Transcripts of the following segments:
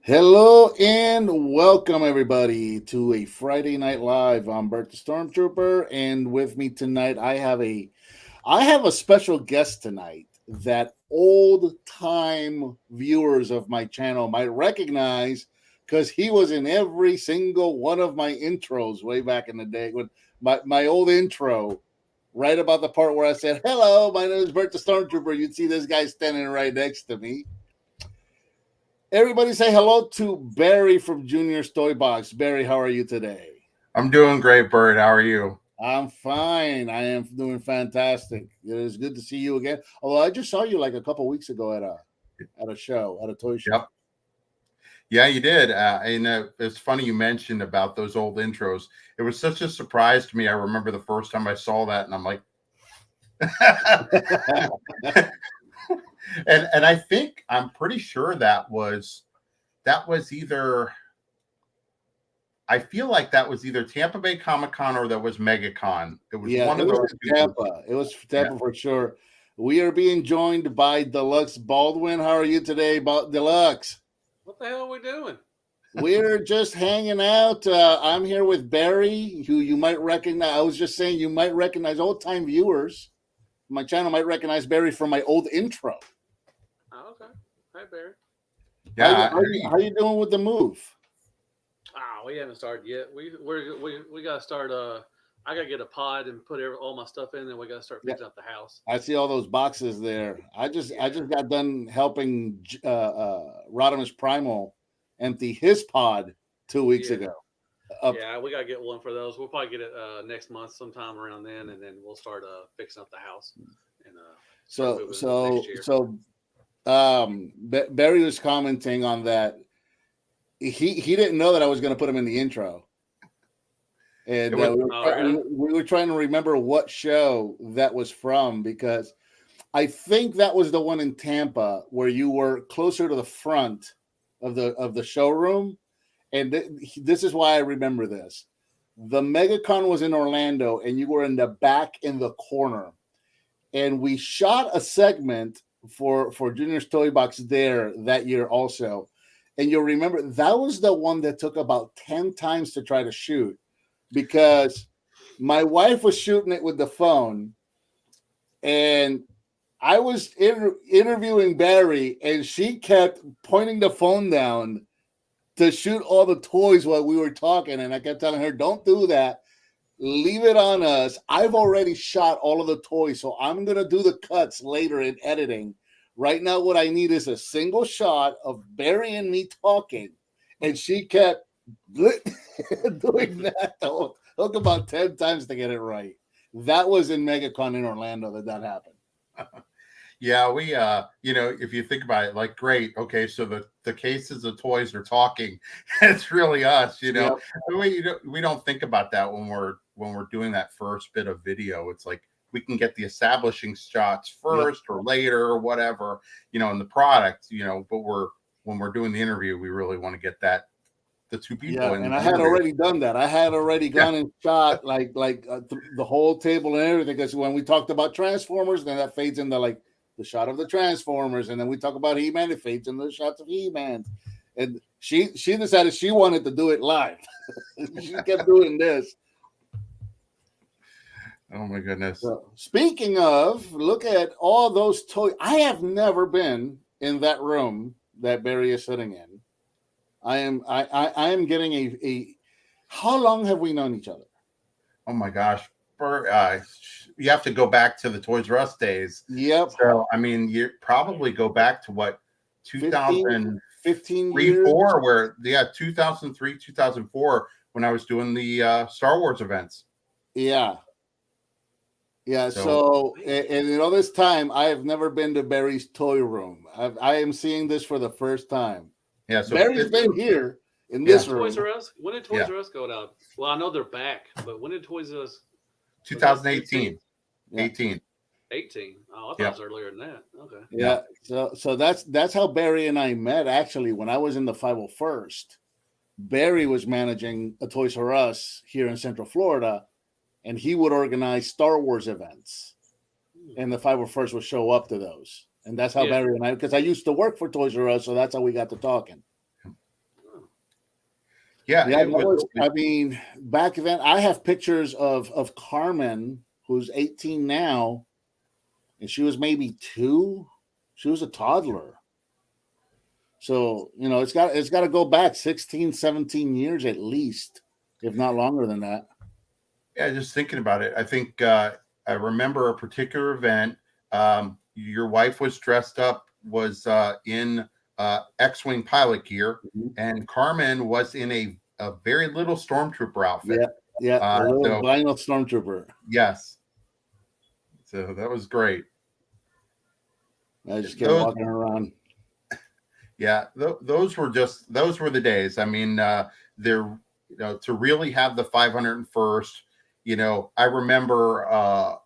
Hello and welcome everybody to a Friday Night Live. I'm Bert the Stormtrooper, and with me tonight I have a special guest tonight that old time viewers of my channel might recognize because he was in every single one of my intros way back in the day when my old intro, right about the part where I said, "Hello, my name is Bert the Stormtrooper." You'd see this guy standing right next to me. Everybody say hello to Barry from Junior's Toy Box. Barry, how are you today? I'm doing great, Bert. How are you? I'm fine. I am doing fantastic. It is good to see you again. Although I just saw you like a couple weeks ago at a show, at a toy show. Yep. Yeah, you did. And it's funny you mentioned about those old intros. It was such a surprise to me. I remember the first time I saw that, and I'm like, and I'm pretty sure that was either. I feel like that was either Tampa Bay Comic Con or that was MegaCon. It was Yeah, one it of was those in two. Tampa. It was Yeah. Tampa for sure. We are being joined by Deluxe Baldwin. How are you today, Deluxe? What the hell are we doing? We're just hanging out. I'm here with Barry, who you might recognize. I was just saying you might recognize old time viewers. My channel might recognize Barry from my old intro. Oh, okay. Hi, Barry. Yeah. How you doing with the move? We haven't started yet. We got to start. I got to get a pod and put all my stuff in, and we got to start fixing up the house. I see all those boxes there. I just got done helping Rodimus Primal empty his pod 2 weeks ago. Yeah, we got to get one for those. We'll probably get it next month, sometime around then, and then we'll start fixing up the house. And Barry was commenting on that. He didn't know that I was going to put him in the intro, and we were trying to remember what show that was from because I think that was the one in Tampa where you were closer to the front of the showroom, and this is why I remember this. The MegaCon was in Orlando, and you were in the back in the corner, and we shot a segment for Junior's Toy Box there that year also. And you'll remember that was the one that took about 10 times to try to shoot because my wife was shooting it with the phone and I was interviewing Barry and she kept pointing the phone down to shoot all the toys while we were talking. And I kept telling her, don't do that. Leave it on us. I've already shot all of the toys, so I'm going to do the cuts later in editing. Right now, what I need is a single shot of Barry and me talking. And she kept doing that. Took about 10 times to get it right. That was in MegaCon in Orlando that happened. Yeah, we if you think about it, like great, okay, so the cases of toys are talking. It's really us, Yep. We don't think about that when we're doing that first bit of video. It's like we can get the establishing shots first or later or whatever, in the product, but when we're doing the interview, we really want to get the two people. Yeah, and I had already done that. I had already gone and shot the whole table and everything because when we talked about Transformers, then that fades into like the shot of the Transformers, and then we talk about He-Man, it fades into the shots of He-Man. And she decided she wanted to do it live. She kept doing this. Oh my goodness. So, speaking of, look at all those toys. I have never been in that room that Barry is sitting in. I am getting a how long have we known each other? Oh my gosh. You have to go back to the Toys R Us days. Yep. So I mean, you probably go back to what 15 years, 4 2003, 2004 when I was doing the Star Wars events. Yeah. So and in all this time, I have never been to Barry's toy room. I am seeing this for the first time. Yeah, so Barry's been here in this room. Toys R Us. When did Toys R Us go out? Well, I know they're back, but when did Toys R Us? 2018. 18. Oh, I thought it was earlier than that. Okay. Yeah. So that's how Barry and I met. Actually, when I was in the 501st, Barry was managing a Toys R Us here in Central Florida, and he would organize Star Wars events, and the 501st would show up to those. And that's how Barry and I, because I used to work for Toys R Us, so that's how we got to talking. Yeah, Yeah, I mean, back then, I have pictures of Carmen, who's 18 now, and she was maybe 2. She was a toddler. So, it's got to go back 16, 17 years at least, if not longer than that. Yeah, just thinking about it, I think I remember a particular event. Your wife was dressed up, was in X-Wing pilot gear, and Carmen was in a very little stormtrooper outfit. Yeah, a little vinyl stormtrooper. Yes. So that was great. I just kept walking around. Yeah, those were the days. I mean, they're to really have the 501st. I remember a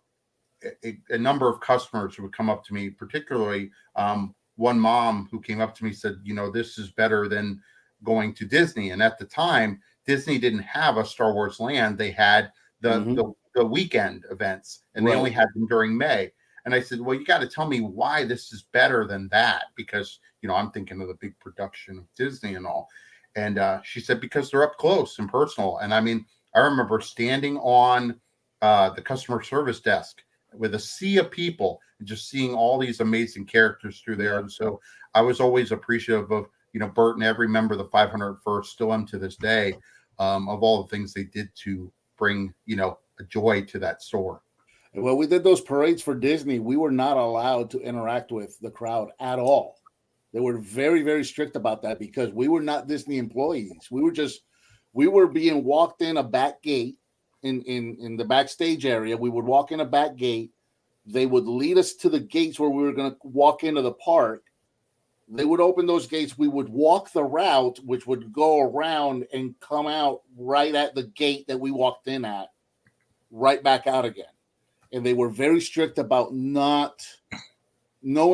number of customers who would come up to me, particularly one mom who came up to me and said, this is better than going to Disney. And at the time, Disney didn't have a Star Wars land. They had the weekend events, and they only had them during May. And I said, well, you got to tell me why this is better than that, because, I'm thinking of the big production of Disney and all. And she said, because they're up close and personal. And I mean, I remember standing on the customer service desk with a sea of people and just seeing all these amazing characters through there. And so I was always appreciative of, Bert and every member of the 501st, still am to this day, of all the things they did to bring, a joy to that store. Well, we did those parades for Disney. We were not allowed to interact with the crowd at all. They were very, very strict about that because we were not Disney employees. We were being walked in a back gate in the backstage area. We would walk in a back gate. They would lead us to the gates where we were going to walk into the park. They would open those gates. We would walk the route, which would go around and come out right at the gate that we walked in at, right back out again. And they were very strict about no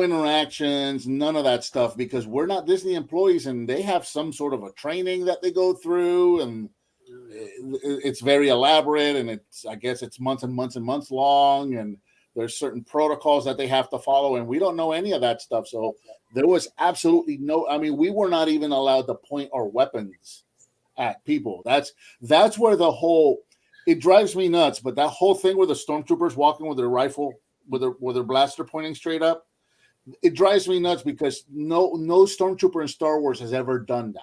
interactions, none of that stuff, because we're not Disney employees and they have some sort of a training that they go through, and it's very elaborate, and I guess it's months and months and months long, and there's certain protocols that they have to follow, and we don't know any of that stuff. So there was absolutely we were not even allowed to point our weapons at people. That's where it drives me nuts, but that whole thing where the stormtroopers walking with their rifle, with their blaster pointing straight up, it drives me nuts because no stormtrooper in Star Wars has ever done that.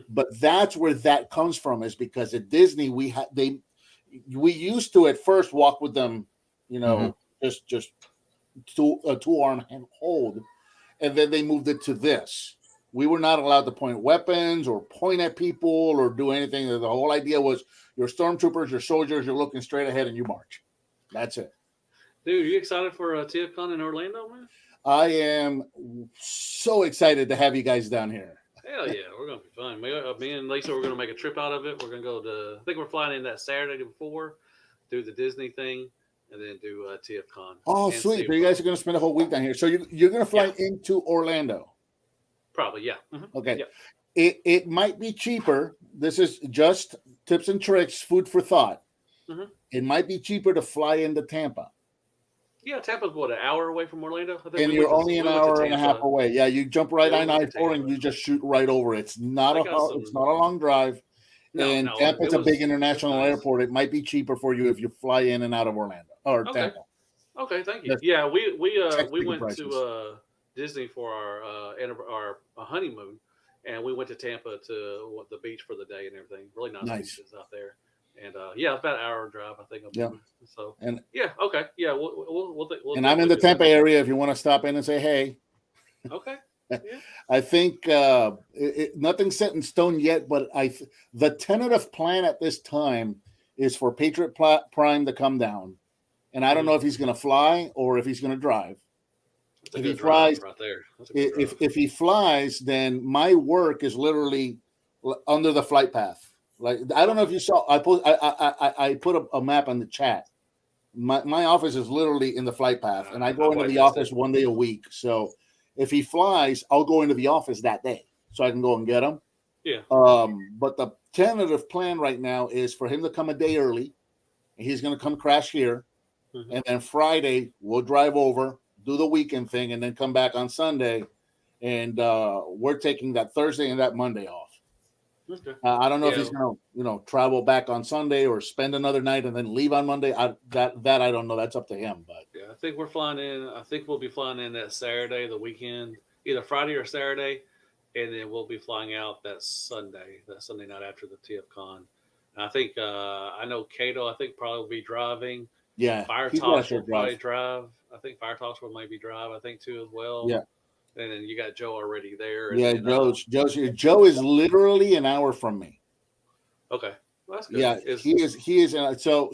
But that's where that comes from, is because at Disney we used to at first walk with them, just a 2-arm hold, and then they moved it to this. We were not allowed to point weapons or point at people or do anything. The whole idea was you're stormtroopers, you're soldiers, you're looking straight ahead and you march. That's it. Dude, are you excited for TFCon in Orlando, man? I am so excited to have you guys down here. Hell yeah, we're going to be fun. Me and Lisa, we're going to make a trip out of it. We're going to go to, I think we're flying in that Saturday before, do the Disney thing, and then do TFCon. Oh, sweet. So you guys are going to spend a whole week down here. So you're going to fly into Orlando? Probably, yeah. Mm-hmm. Okay. Yeah. It might be cheaper. This is just tips and tricks, food for thought. Mm-hmm. It might be cheaper to fly into Tampa. Yeah, Tampa's what, an hour away from Orlando? I think and you're only an hour and a half away. Yeah, you jump right on I-4 and you just shoot right over. It's not a long drive. And Tampa's a big international airport. It might be cheaper for you if you fly in and out of Orlando or Tampa. Okay, thank you. Yeah, we went to Disney for our honeymoon, and we went to Tampa to the beach for the day and everything. Really nice beaches out there. And about an hour drive, I think. Yeah. So okay, yeah. We'll and I'm in the Tampa area. If you want to stop in and say hey. Okay. Yeah. I think nothing's set in stone yet, but the tentative plan at this time is for Patriot Prime to come down, and I don't know if he's going to fly or if he's going to drive. If he flies, right there. If he flies, then my work is literally under the flight path. Like, I don't know if you saw, I put a map on the chat. My office is literally in the flight path, and I go into the office one day a week. So if he flies, I'll go into the office that day so I can go and get him. Yeah. But the tentative plan right now is for him to come a day early. He's going to come crash here. Mm-hmm. And then Friday, we'll drive over, do the weekend thing, and then come back on Sunday. And we're taking that Thursday and that Monday off. Okay. I don't know if he's gonna, travel back on Sunday or spend another night and then leave on Monday. That I don't know. That's up to him. But yeah, I think we're flying in. I think we'll be flying in that Saturday, the weekend, either Friday or Saturday, and then we'll be flying out that Sunday night after the TFCon. And I think I know Cato. I think probably will be driving. yeah, Fire Talks will probably drive. I think Fire Talks will maybe drive. I think too as well. Yeah. And then you got Joe already there. Yeah, and then, Joe is literally an hour from me. Okay, well, that's good. Yeah, he is. So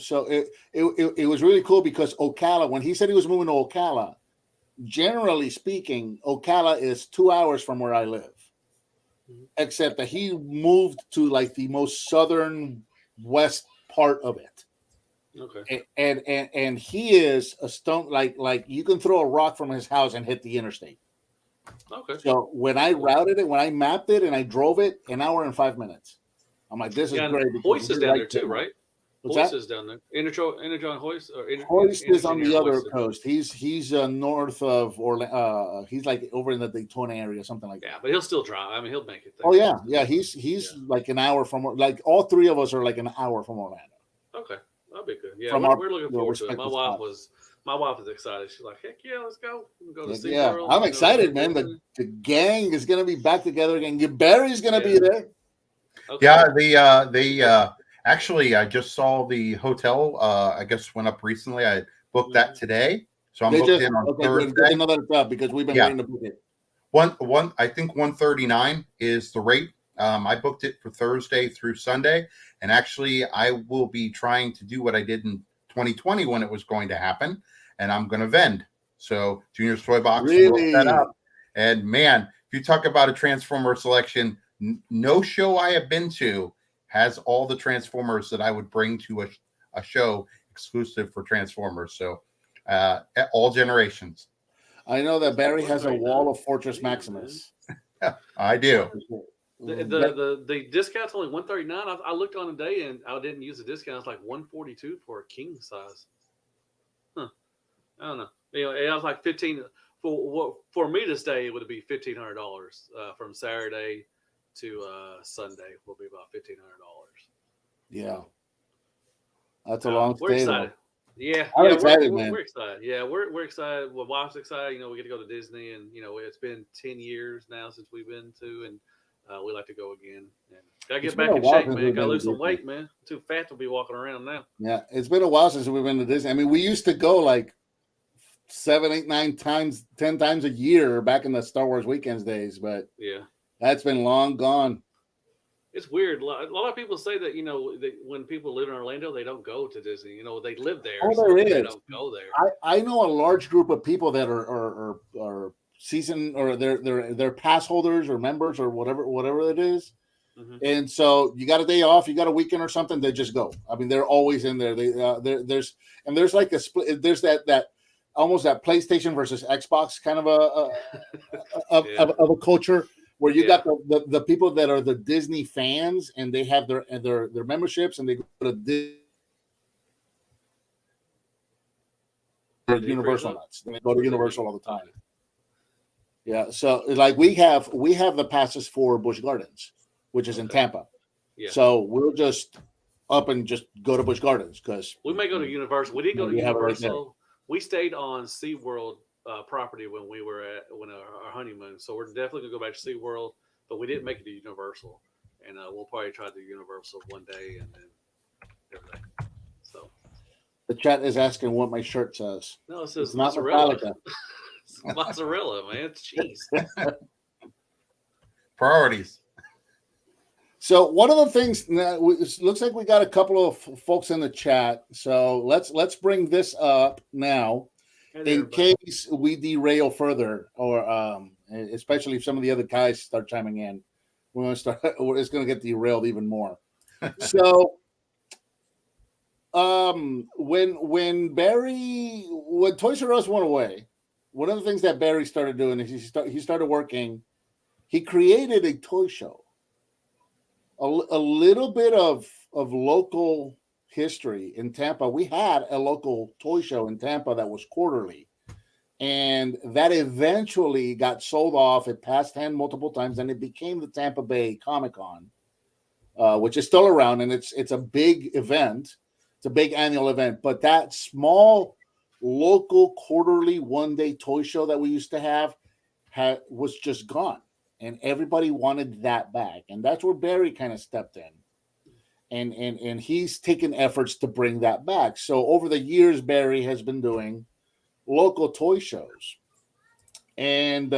it was really cool because Ocala, when he said he was moving to Ocala, generally speaking, Ocala is 2 hours from where I live, except that he moved to like the most southern west part of it. Okay. And he is a stone like you can throw a rock from his house and hit the interstate. Okay. So when I routed it, when I mapped it and I drove it, an hour and 5 minutes. I'm like, this is great. Hoist is down there too, right? What's Hoist that? is down there. Energon Hoist? Hoist is on the other coast. He's north of Orlando. He's like over in the Daytona area, something like that. Yeah, but he'll still drive. I mean, he'll make it there. Oh, yeah. He's like an hour from, like all three of us are like an hour from Orlando. Okay. That'll be good. Yeah, we're looking forward to it. My wife was excited. She's like, heck yeah, let's go. We'll go to SeaWorld. Yeah, I'm excited, man. The gang is going to be back together again. Barry's going to be there. Okay. Yeah, they actually, I just saw the hotel. I guess went up recently. I booked that today, so I'm booked in on Thursday. Another up because we've been waiting to book it. I think 139 is the rate. I booked it for Thursday through Sunday, and actually, I will be trying to do what I did in 2020 when it was going to happen, and I'm going to vend. So Junior's Toy Box really set up, and man, if you talk about a Transformer selection. No show I have been to has all the Transformers that I would bring to a show exclusive for Transformers. So all generations. I know that Barry has a wall of Fortress Maximus. I do. The discount's only $139. I looked on today and I didn't use the discount. It's like $142 for a king size. Huh. I don't know. It was like $15 for me to stay. It would be $1,500 from Saturday to Sunday will be about $1,500. Yeah, that's a long stay. We're excited. Yeah, I'm excited, man. We're excited. Yeah, we're excited. Well, wife's excited. We get to go to Disney, and it's been 10 years now since we've been to, and we like to go again. And gotta get back in shape, man. Gotta lose some weight, man. Too fat to be walking around now. Yeah, it's been a while since we've been to Disney. I mean, we used to go like 7, 8, 9 times, 10 times a year back in the Star Wars weekends days, but yeah. That's been long gone. It's weird. A lot of people say that, when people live in Orlando, they don't go to Disney. They live there. Oh, there is. They don't go there. I know a large group of people that are season or they're pass holders or members or whatever it is. Mm-hmm. And so you got a day off, you got a weekend or something, they just go. I mean, they're always in there. There's like a split. There's that almost that PlayStation versus Xbox kind of a culture. Where you got the people that are the Disney fans and they have their memberships and they go to Universal nuts. They go to Universal all the time. Yeah, so like we have the passes for Busch Gardens, which is in Tampa. Yeah. So we'll just up and just go to Busch Gardens because we may go to Universal. We didn't go to Universal. We stayed on SeaWorld property when we were our honeymoon, so we're definitely gonna go back to SeaWorld, but we didn't make it to Universal, and we'll probably try to do Universal one day and then everything. So the chat is asking what my shirt says. No, it says mozzarella. It's mozzarella, man. It's cheese. Priorities. So one of the things it looks like we got a couple of folks in the chat, so let's bring this up now. In case we derail further, or especially if some of the other guys start chiming in, we're going to start. It's going to get derailed even more. So, when Toys R Us went away, one of the things that Barry started doing is he started working. He created a toy show, a little bit of local history in Tampa. We had a local toy show in Tampa that was quarterly, and that eventually got sold off. It passed hand multiple times, and it became the Tampa Bay Comic-Con. which is still around, and it's a big event. It's a big annual event. But that small local quarterly 1-day toy show that we used to have was just gone, and everybody wanted that back. And that's where Barry kind of stepped in. And he's taken efforts to bring that back. So over the years, Barry has been doing local toy shows. And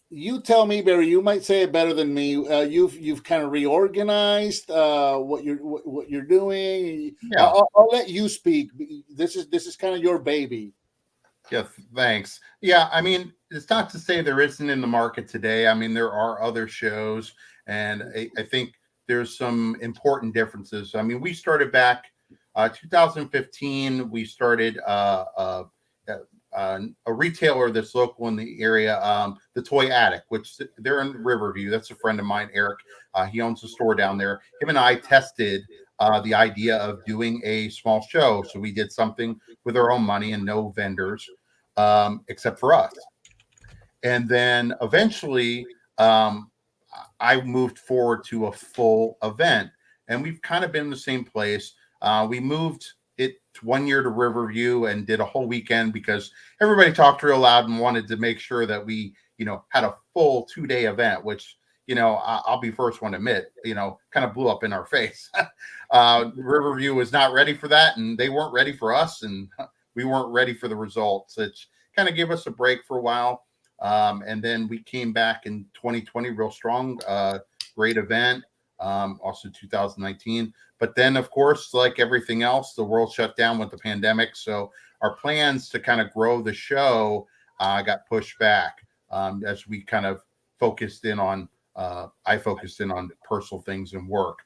you tell me, Barry, you might say it better than me. You've kind of reorganized what you're doing. Yeah. I'll let you speak. This is kind of your baby. Yeah, thanks. Yeah, I mean, it's not to say there isn't in the market today. I mean, there are other shows, and I think there's some important differences. I mean, we started back 2015. We started a retailer that's local in the area, the Toy Attic, which they're in Riverview. That's a friend of mine, Eric. He owns a store down there. Him and I tested the idea of doing a small show. So we did something with our own money and no vendors, except for us. And then eventually I moved forward to a full event, and we've kind of been in the same place. We moved it 1 year to Riverview and did a whole weekend because everybody talked real loud and wanted to make sure that we, had a full 2-day event, which, I'll be first one to admit, kind of blew up in our face. Riverview was not ready for that, and they weren't ready for us, and we weren't ready for the results. It kind of gave us a break for a while. And then we came back in 2020 real strong, great event, also 2019. But then, of course, like everything else, the world shut down with the pandemic. So our plans to kind of grow the show got pushed back as we kind of focused in on, I focused in on personal things and work.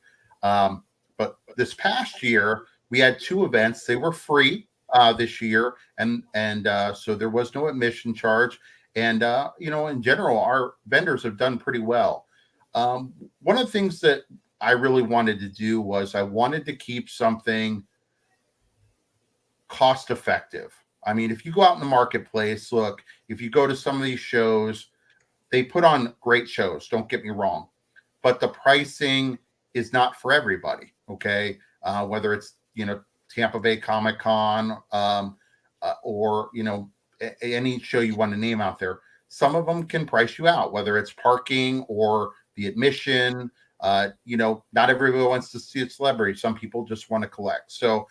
But this past year, we had 2 events. They were free this year. And so there was no admission charge. And, in general, our vendors have done pretty well. One of the things that I really wanted to do was I wanted to keep something cost effective. I mean, if you go out in the marketplace, look, if you go to some of these shows, they put on great shows, don't get me wrong, but the pricing is not for everybody. Okay. Whether it's, Tampa Bay Comic Con or, any show you want to name out there, some of them can price you out, whether it's parking or the admission. Not everybody wants to see a celebrity. Some people just want to collect. So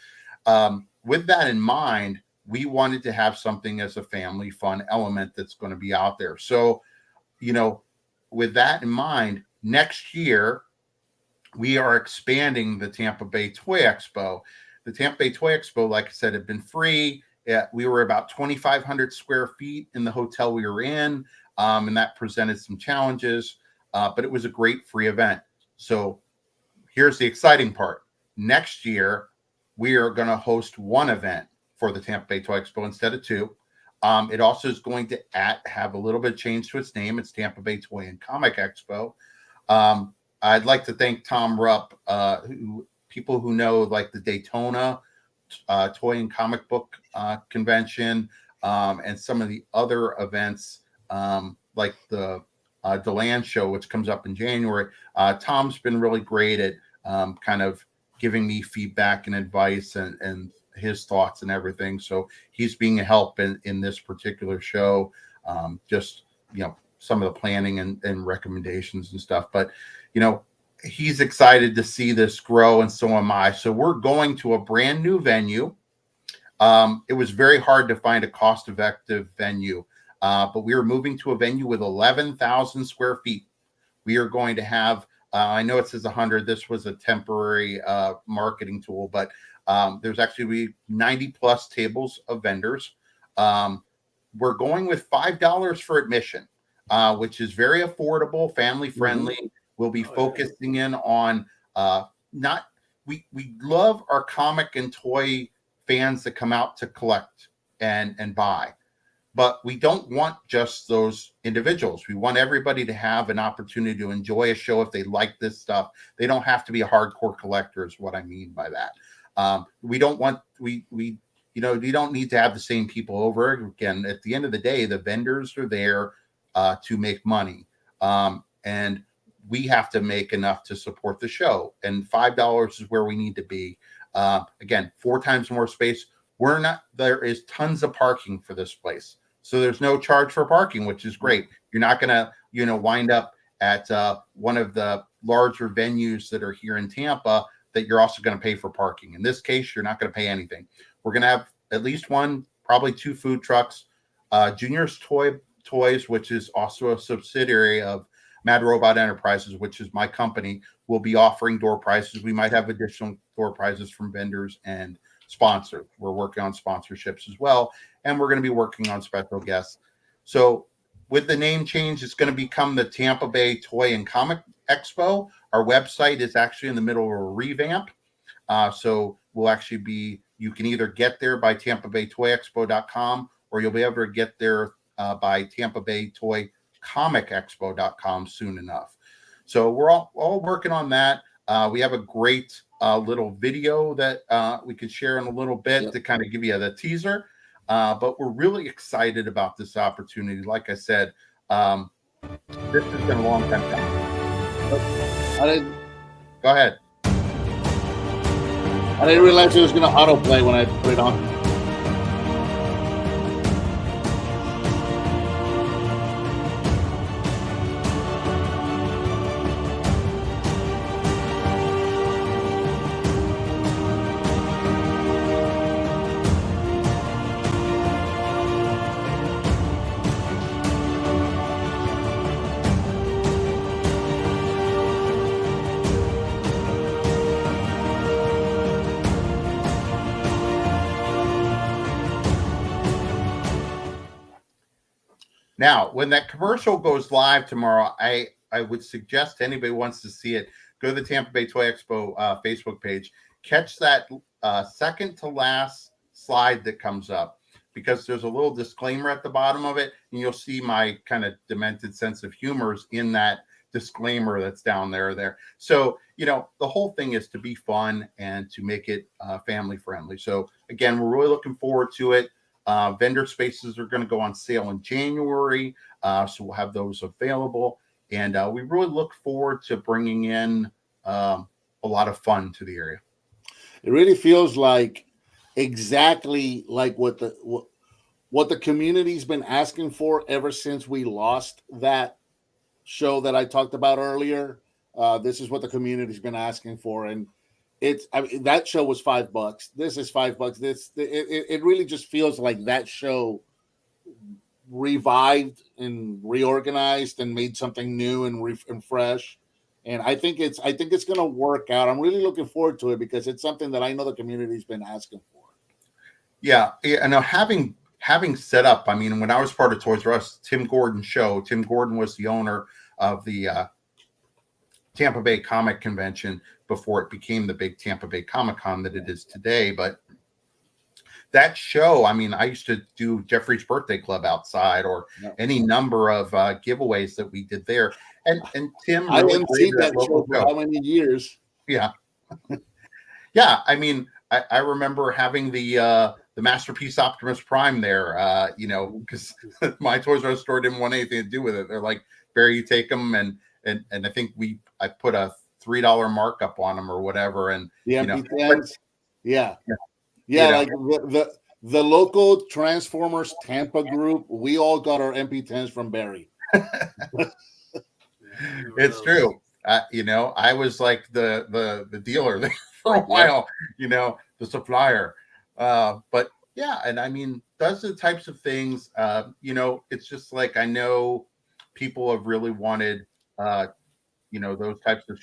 with that in mind, we wanted to have something as a family fun element that's going to be out there. So, with that in mind, next year, we are expanding the Tampa Bay Toy Expo. The Tampa Bay Toy Expo, like I said, had been free. We were about 2,500 square feet in the hotel we were in, and that presented some challenges, but it was a great free event. So here's the exciting part. Next year, we are going to host 1 event for the Tampa Bay Toy Expo instead of 2. It also is going to have a little bit of change to its name. It's Tampa Bay Toy and Comic Expo. I'd like to thank Tom Rupp, people who know like the Daytona Toy and Comic Book Convention, and some of the other events like the DeLand show, which comes up in January. Tom's been really great at kind of giving me feedback and advice and his thoughts and everything. So he's being a help in this particular show. Just, some of the planning and recommendations and stuff. But, he's excited to see this grow, and so am I. So we're going to a brand new venue. It was very hard to find a cost-effective venue, but we are moving to a venue with 11,000 square feet. We are going to have, I know it says 100. This was a temporary marketing tool, but there's actually 90 plus tables of vendors. We're going with $5 for admission, which is very affordable, family friendly. Mm-hmm. We'll be focusing in on we love our comic and toy fans that come out to collect and buy, but we don't want just those individuals. We want everybody to have an opportunity to enjoy a show if they like this stuff. They don't have to be a hardcore collector, is what I mean by that. We don't want we don't need to have the same people over again. At the end of the day, the vendors are there to make money, and we have to make enough to support the show, and $5 is where we need to be. Again, 4 times more space. There is tons of parking for this place. So there's no charge for parking, which is great. You're not going to, wind up at one of the larger venues that are here in Tampa that you're also going to pay for parking. In this case, you're not going to pay anything. We're going to have at least 1, probably 2 food trucks. Junior's Toys, which is also a subsidiary of Mad Robot Enterprises, which is my company, will be offering door prizes. We might have additional door prizes from vendors and sponsors. We're working on sponsorships as well, and we're going to be working on special guests. So with the name change, it's going to become the Tampa Bay Toy and Comic Expo. Our website is actually in the middle of a revamp. So we'll actually you can either get there by tampabaytoyexpo.com, or you'll be able to get there by tampabaytoycomicexpo.com soon enough. So we're all working on that. We have a great little video that we could share in a little bit to kind of give you the teaser. But we're really excited about this opportunity. Like I said, this has been a long time coming. Go ahead. I didn't realize it was going to autoplay when I put it on. Now, when that commercial goes live tomorrow, I would suggest to anybody who wants to see it, go to the Tampa Bay Toy Expo Facebook page, catch that second to last slide that comes up, because there's a little disclaimer at the bottom of it, and you'll see my kind of demented sense of humor in that disclaimer that's down there. So, the whole thing is to be fun and to make it family friendly. So again, we're really looking forward to it. Vendor spaces are going to go on sale in January, so we'll have those available, and we really look forward to bringing in a lot of fun to the area. It really feels like exactly like what the community's been asking for ever since we lost that show that I talked about earlier. This is what the community's been asking for, and that show was $5. This is $5. It really just feels like that show revived and reorganized and made something new and fresh. And I think it's going to work out. I'm really looking forward to it because it's something that I know the community's been asking for. Yeah. I know having set up, I mean, when I was part of Toys R Us, Tim Gordon was the owner of the Tampa Bay Comic Convention before it became the big Tampa Bay Comic Con that it is today. But that show, I mean, I used to do Jeffrey's Birthday Club outside, or any number of giveaways that we did there. And Tim, I didn't see that show for how many years? Yeah. Yeah. I mean, I remember having the Masterpiece Optimus Prime there, because my Toys R Us store didn't want anything to do with it. They're like, Barry, you take them. And I think I put a $3 markup on them or whatever. And like the local Transformers Tampa group, we all got our MP10s from Barry. It's true. I was like the dealer there for a while, the supplier. But yeah, and I mean, those are the types of things, it's just like, I know people have really wanted, those types of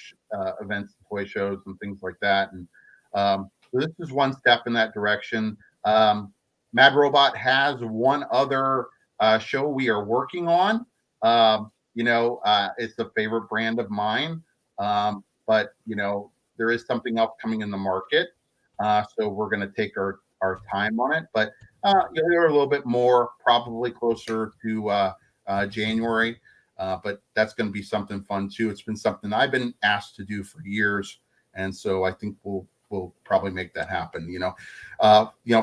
events, toy shows and things like that. And so this is one step in that direction. Mad Robot has one other show we are working on. It's a favorite brand of mine. But there is something else coming in the market. So we're going to take our time on it. But you'll hear a little bit more, probably closer to January. But that's going to be something fun too. It's been something I've been asked to do for years, and so I think we'll probably make that happen.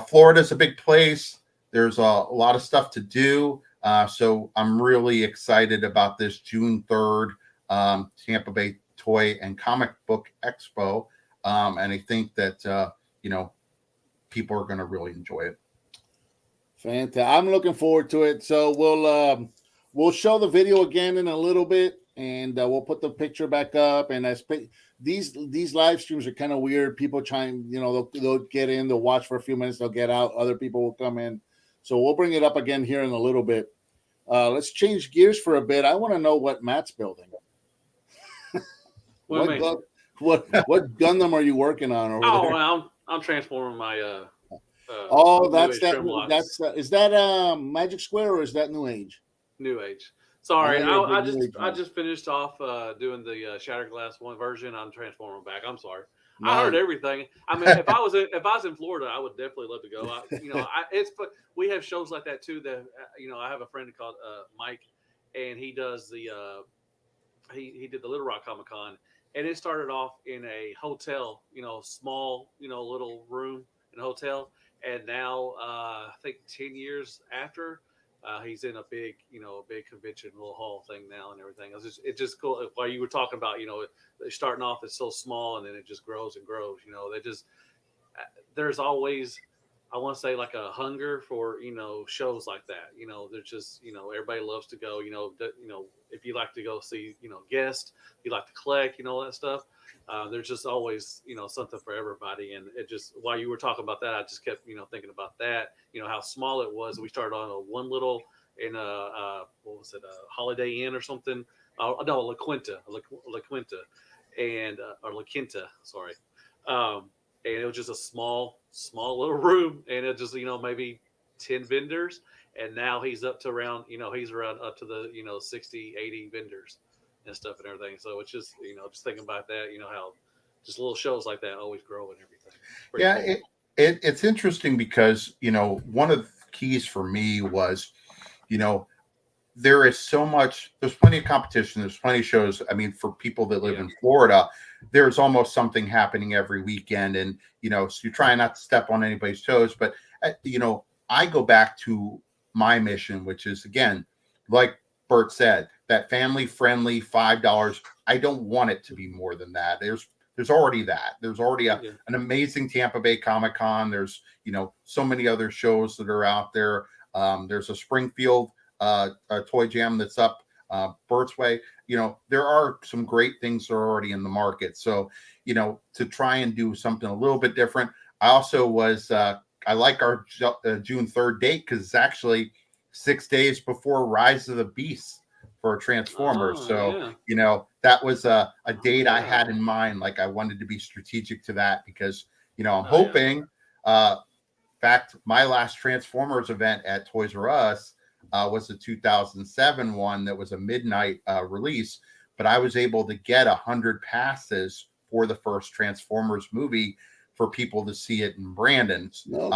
Florida's a big place. There's a lot of stuff to do. So I'm really excited about this June 3rd Tampa Bay Toy and Comic Book Expo. And I think that, people are going to really enjoy it. Fantastic. I'm looking forward to it. So we'll show the video again in a little bit, and we'll put the picture back up. And these live streams are kind of weird. People trying, they'll get in, they'll watch for a few minutes, they'll get out. Other people will come in. So we'll bring it up again here in a little bit. Let's change gears for a bit. I want to know what Matt's building. What Gundam are you working on over there? Well, I'm transforming my that's that. That's is that Magic Square or is that New Age? New Age. Sorry, I just finished off doing the Shattered Glass one version. I'm transforming back. I'm sorry. Nice. I heard everything. I mean, if I was in Florida, I would definitely love to go. We have shows like that too. That I have a friend called Mike, and he does the he did the Little Rock Comic Con, and it started off in a hotel, small, little room in a hotel, and now I think 10 years after. He's in a big convention little hall thing now and everything. It's just cool. While you were talking about, starting off it's so small and then it just grows and grows. There's always, I want to say, like a hunger for shows like that. There's just everybody loves to go. If you like to go see guests, you like to collect, all that stuff. There's just always something for everybody. And it just, while you were talking about that, I just kept thinking about that. How small it was. We started on one little in a what was it, a Holiday Inn or something? No, La Quinta, and or La Quinta, sorry. And it was just a small little room, and it just maybe 10 vendors, and now he's up to around he's around up to the 60, 80 vendors and stuff and everything. So it's just just thinking about that, how just little shows like that always grow and everything. Yeah, cool. It's interesting because one of the keys for me was there is so much, there's plenty of competition, there's plenty of shows. I mean, for people that live in Florida, there's almost something happening every weekend, and so you're trying not to step on anybody's toes. But I go back to my mission, which is, again, like Bert said, that family friendly $5. I don't want it to be more than that. There's already that. There's already an amazing Tampa Bay Comic Con. There's so many other shows that are out there. There's a Springfield a Toy Jam that's up Bert's Way. There are some great things that are already in the market. So to try and do something a little bit different. I also was I like our June 3rd date because it's actually 6 days before Rise of the Beasts for Transformers. That was a date I had in mind. Like, I wanted to be strategic to that because, I'm hoping, in fact, my last Transformers event at Toys R Us was the 2007 one that was a midnight release, but I was able to get 100 passes for the first Transformers movie for people to see it in Brandon. So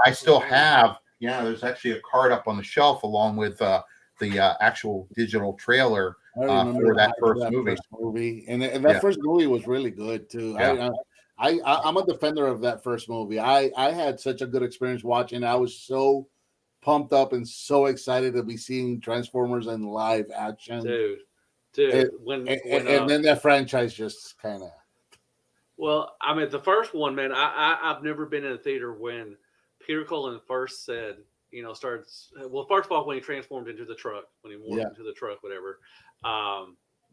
I still have, there's actually a card up on the shelf along with the actual digital trailer for that first movie. And that first movie was really good too. Yeah. I'm a defender of that first movie. I had such a good experience watching. I was so pumped up and so excited to be seeing Transformers in live action. Dude. And then that franchise just kind of. Well, I mean, the first one, man, I've never been in a theater when Peter Cullen first said, first of all, when he transformed into the truck, when he morphed into the truck, whatever.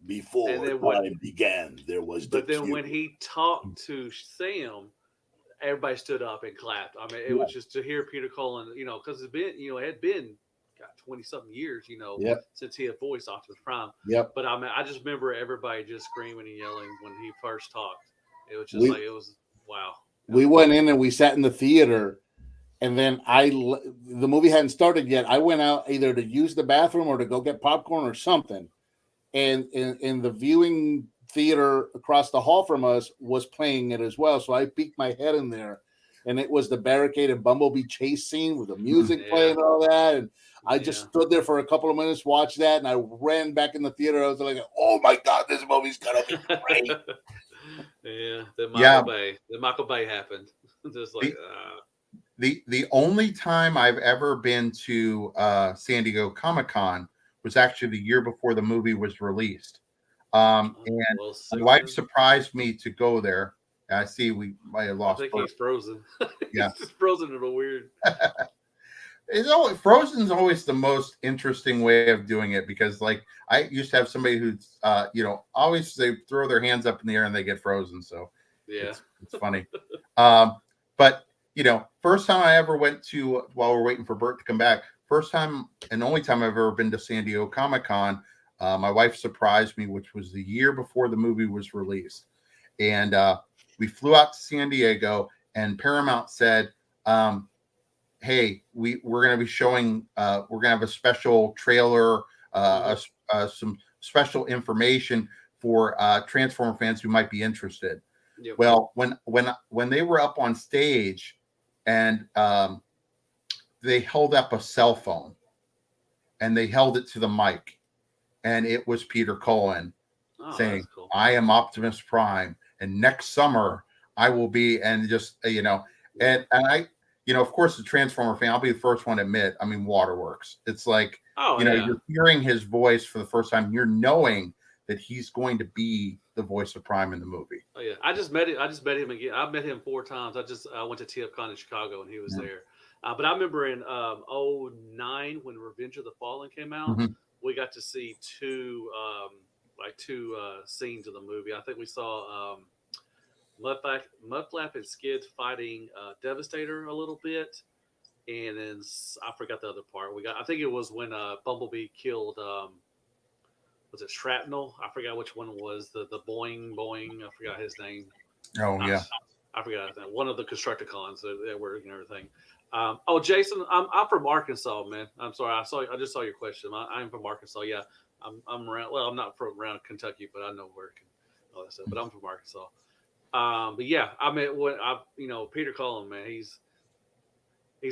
Before time began, there was. But then when he talked to Sam, everybody stood up and clapped. I mean, it was just to hear Peter Cullen, because it's been, it had been 20-something years, since he had voiced Optimus Prime. But I mean, I just remember everybody just screaming and yelling when he first talked. It was just it was wow. We went in and we sat in the theater, and then the movie hadn't started yet. I went out either to use the bathroom or to go get popcorn or something. And in the viewing theater across the hall from us was playing it as well. So I peeked my head in there, and it was the Barricade and Bumblebee chase scene with the music playing and all that. And I just stood there for a couple of minutes, watched that, and I ran back in the theater. I was like, "Oh my God, this movie's gonna be great!" The Michael Bay happened. Just like the only time I've ever been to San Diego Comic-Con was actually the year before the movie was released. And my wife surprised me to go there. I see we might have lost. I think he's frozen. Yeah, he's frozen in a weird. It's always Frozen's always the most interesting way of doing it, because like I used to have somebody who's always they throw their hands up in the air and they get frozen. So yeah, it's funny. But first time I ever went to, while we're waiting for Bert to come back, first time and only time I've ever been to San Diego Comic-Con, my wife surprised me, which was the year before the movie was released. And we flew out to San Diego, and Paramount said, hey, we're going to be showing, we're going to have a special trailer, some special information for Transformer fans who might be interested. Yep. Well, when they were up on stage and they held up a cell phone and they held it to the mic, and it was Peter Cullen saying, cool. I am Optimus Prime, and next summer I will be, and just, and I, of course, the Transformer fan, I'll be the first one to admit, I mean, waterworks. It's like, you're hearing his voice for the first time. You're knowing that he's going to be the voice of Prime in the movie. Oh yeah, I just met him again. I've met him 4 times. I went to TFCon in Chicago and he was there. But I remember in 2009 when Revenge of the Fallen came out, we got to see two scenes of the movie. I think we saw Mudflap and Skid fighting Devastator a little bit, and then I forgot the other part. I think it was when Bumblebee killed. Was it Shrapnel? I forgot which one was the Boing. I forgot his name. Oh yeah, I forgot his name. One of the Constructicons that were and everything. Jason, I'm from Arkansas, man. I'm sorry. I just saw your question. I'm from Arkansas. Yeah, I'm around. Well, I'm not from around Kentucky, but I know where all that stuff. But I'm from Arkansas. But yeah, I mean, Peter Cullen, man, he's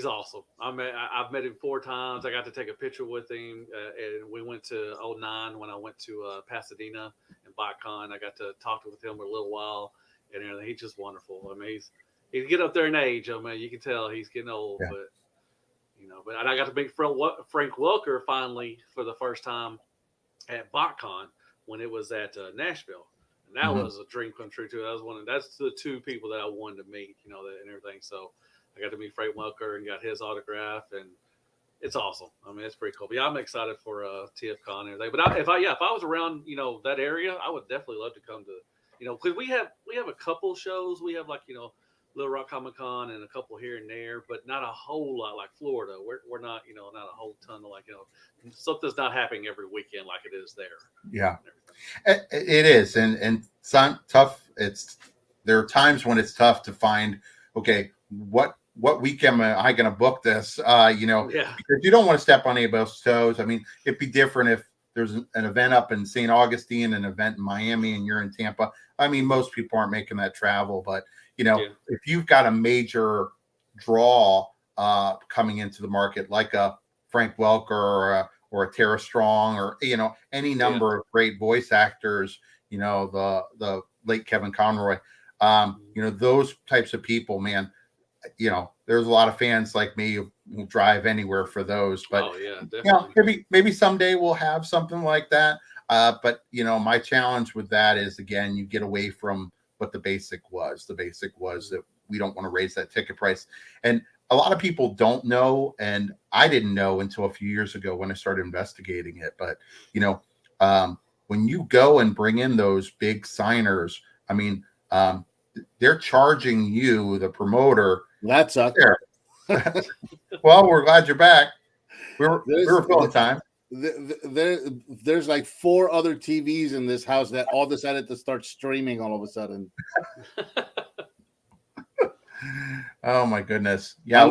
awesome. I've met him 4 times. I got to take a picture with him, and we went to 2009 when I went to Pasadena and BotCon. I got to talk with him for a little while, and everything. He's just wonderful. I mean, he's getting up there in age. I mean, you can tell he's getting old, but and I got to meet Frank Welker finally for the first time at BotCon when it was at Nashville. And that was a dream come true too. That's the 2 people that I wanted to meet, and everything. So I got to meet Frank Welker and got his autograph, and it's awesome. I mean, it's pretty cool. But yeah, I'm excited for TFCon and everything. But if I was around, that area, I would definitely love to come to, because we have a couple shows. We have Little Rock Comic Con and a couple here and there, but not a whole lot like Florida. We're not, not a whole ton of something's not happening every weekend like it is there. Yeah, it is. And it's not tough. There are times when it's tough to find, okay, what weekend am I going to book this? Because you don't want to step on anybody's toes. I mean, it'd be different if there's an event up in St. Augustine, an event in Miami, and you're in Tampa. I mean, most people aren't making that travel, but if you've got a major draw coming into the market, like a Frank Welker or a Tara Strong, or any number of great voice actors, the late Kevin Conroy, those types of people, man. There's a lot of fans like me who will drive anywhere for those. But maybe someday we'll have something like that. But my challenge with that is, again, you get away from what the basic was. The basic was that we don't want to raise that ticket price. And a lot of people don't know, and I didn't know until a few years ago when I started investigating it. But when you go and bring in those big signers, I mean, they're charging you, the promoter. That sucks. Well, we're glad you're back. We were full of time. There's like 4 other TVs in this house that all decided to start streaming all of a sudden. Oh my goodness! Yeah,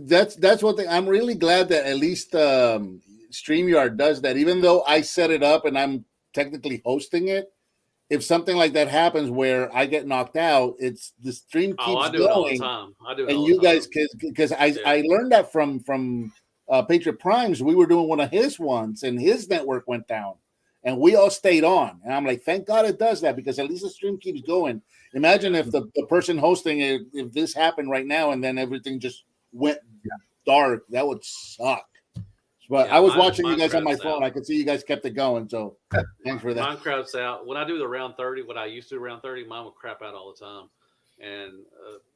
that's one thing. I'm really glad that at least StreamYard does that. Even though I set it up and I'm technically hosting it, if something like that happens where I get knocked out, it's the stream keeps going. I do it all the time. I do it and all you the time. guys, because I learned that from Patriot Primes. We were doing one of his ones, and his network went down, and we all stayed on. And I'm like, thank God it does that, because at least the stream keeps going. Imagine if the person hosting it, if this happened right now, and then everything just went dark, that would suck. But I was watching you guys on my phone. I could see you guys kept it going. So thanks for that. Mine craps out. When I do the round 30, what I used to do round 30, mine would crap out all the time. And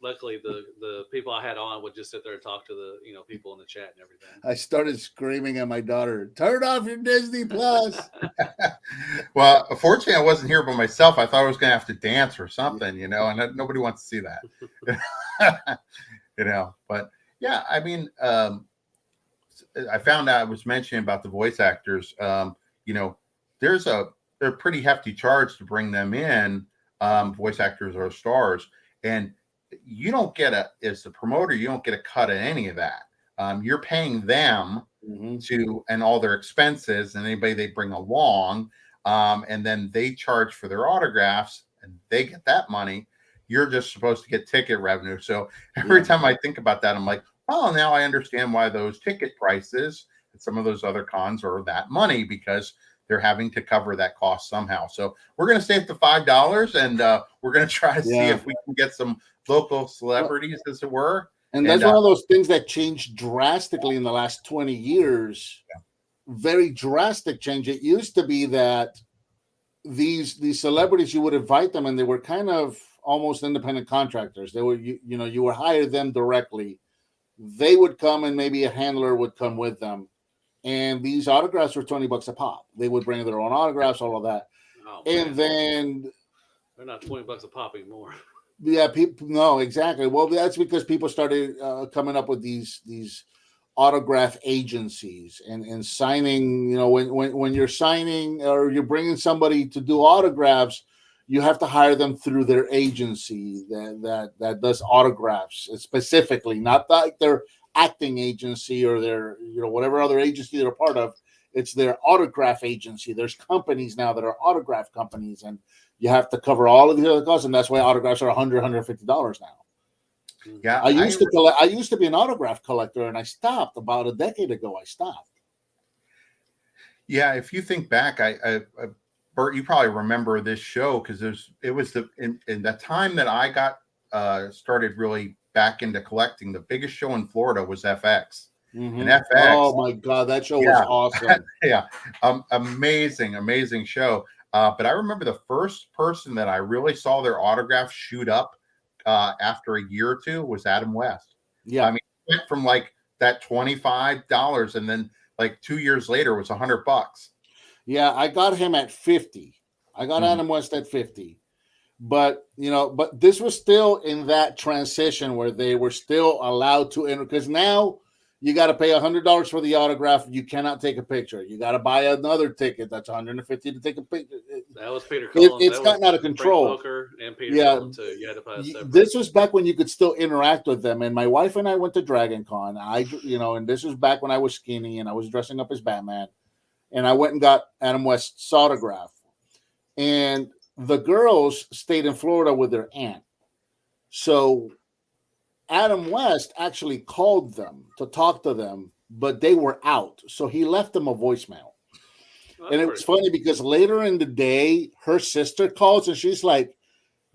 luckily, the people I had on would just sit there and talk to the people in the chat and everything. I started screaming at my daughter, "Turn off your Disney Plus!" Well, unfortunately, I wasn't here by myself. I thought I was going to have to dance or something, and nobody wants to see that, But yeah, I mean, I found out I was mentioning about the voice actors. There's a pretty hefty charge to bring them in, voice actors or stars. And you don't get as the promoter, you don't get a cut of any of that. You're paying them and all their expenses and anybody they bring along. And then they charge for their autographs and they get that money. You're just supposed to get ticket revenue. So every time I think about that, I'm like, oh, now I understand why those ticket prices and some of those other cons are that money, because they're having to cover that cost somehow. So we're going to stay at the $5 and we're going to try to see if we can get some local celebrities, as it were. And that's one of those things that changed drastically in the last 20 years. Yeah. Very drastic change. It used to be that these celebrities, you would invite them and they were kind of almost independent contractors. They were, you would hire them directly. They would come and maybe a handler would come with them. And these autographs were $20 a pop. They would bring their own autographs, all of that. Oh, and then they're not $20 a pop anymore. Yeah, no, exactly. Well, that's because people started coming up with these autograph agencies and signing. When you're signing or you're bringing somebody to do autographs, you have to hire them through their agency that does autographs specifically, not like their acting agency or their whatever other agency they're a part of. It's their autograph agency. There's companies now that are autograph companies, and you have to cover all of the other costs, and that's why autographs are $100, $150 now. Yeah, I used to be an autograph collector, and I stopped about a decade ago. I stopped. Yeah, if you think back, Bert, you probably remember this show because it was in the time that I got started really back into collecting. The biggest show in Florida was FX. Mm-hmm. And FX. Oh my God, that show was awesome. Yeah, amazing show. But I remember the first person that I really saw their autograph shoot up after a year or two was Adam West. Yeah, I mean, it went from like that $25, and then like 2 years later it was $100. Yeah, I got him at 50. I got Adam West at 50. But this was still in that transition where they were still allowed to enter, because now you got to pay $100 for the autograph. You cannot take a picture. You got to buy another ticket. That's $150 to take a picture. That was Peter Collins. It's gotten out of control. And Peter Collins too. You had to buy this was back when you could still interact with them. And my wife and I went to Dragon Con. And this was back when I was skinny and I was dressing up as Batman. And I went and got Adam West's autograph. And the girls stayed in Florida with their aunt. So Adam West actually called them to talk to them, but they were out. So he left them a voicemail. And it was funny because later in the day, her sister calls and she's like,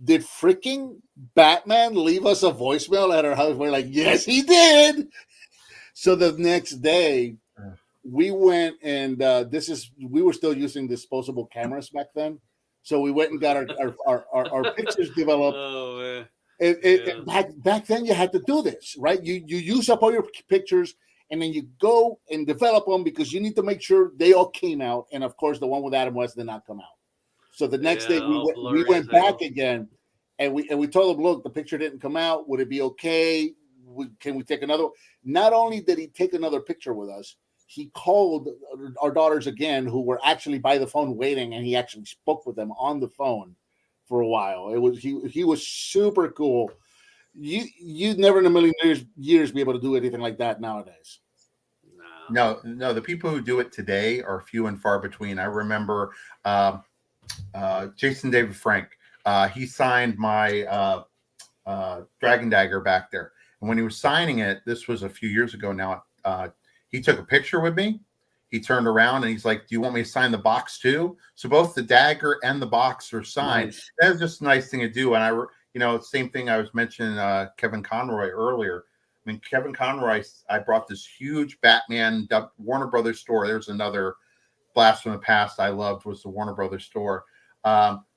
"Did freaking Batman leave us a voicemail at her house?" We're like, "Yes, he did." So the next day, we went and we were still using disposable cameras back then. So we went and got our pictures developed. Oh, man. Back then you had to do this, right? You use up all your pictures and then you go and develop them because you need to make sure they all came out. And of course, the one with Adam West did not come out. So the next day we went back again and we told them, "Look, the picture didn't come out. Would it be okay? Can we take another?" Not only did he take another picture with us, he called our daughters again, who were actually by the phone waiting, and he actually spoke with them on the phone for a while. He was super cool. You'd never in a million years be able to do anything like that nowadays. No. The people who do it today are few and far between. I remember Jason David Frank. He signed my Dragon Dagger back there, and when he was signing it, this was a few years ago now. He took a picture with me. He turned around and he's like, "Do you want me to sign the box too?" So both the dagger and the box are signed. Nice. That was just a nice thing to do. And same thing I was mentioning Kevin Conroy earlier. mean, Kevin Conroy, I brought this huge Batman Warner Brothers store. There's another blast from the past I loved was the Warner Brothers store.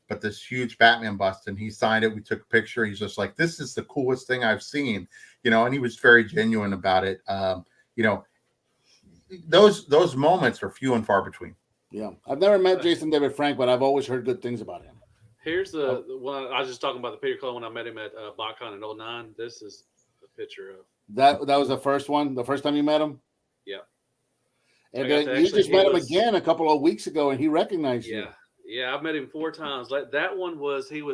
But this huge Batman bust, and he signed it. We took a picture. He's just like, this is the coolest thing I've seen, and he was very genuine about it. Those moments are few and far between. Yeah. I've never met Jason David Frank, but I've always heard good things about him. Here's the one. I was just talking about the Peter Cullen when I met him at BotCon in 2009. This is a picture of that was the first one, the first time you met him? Yeah. And then you just met him again a couple of weeks ago, and he recognized you. Yeah, I've met him 4 times. That one was they were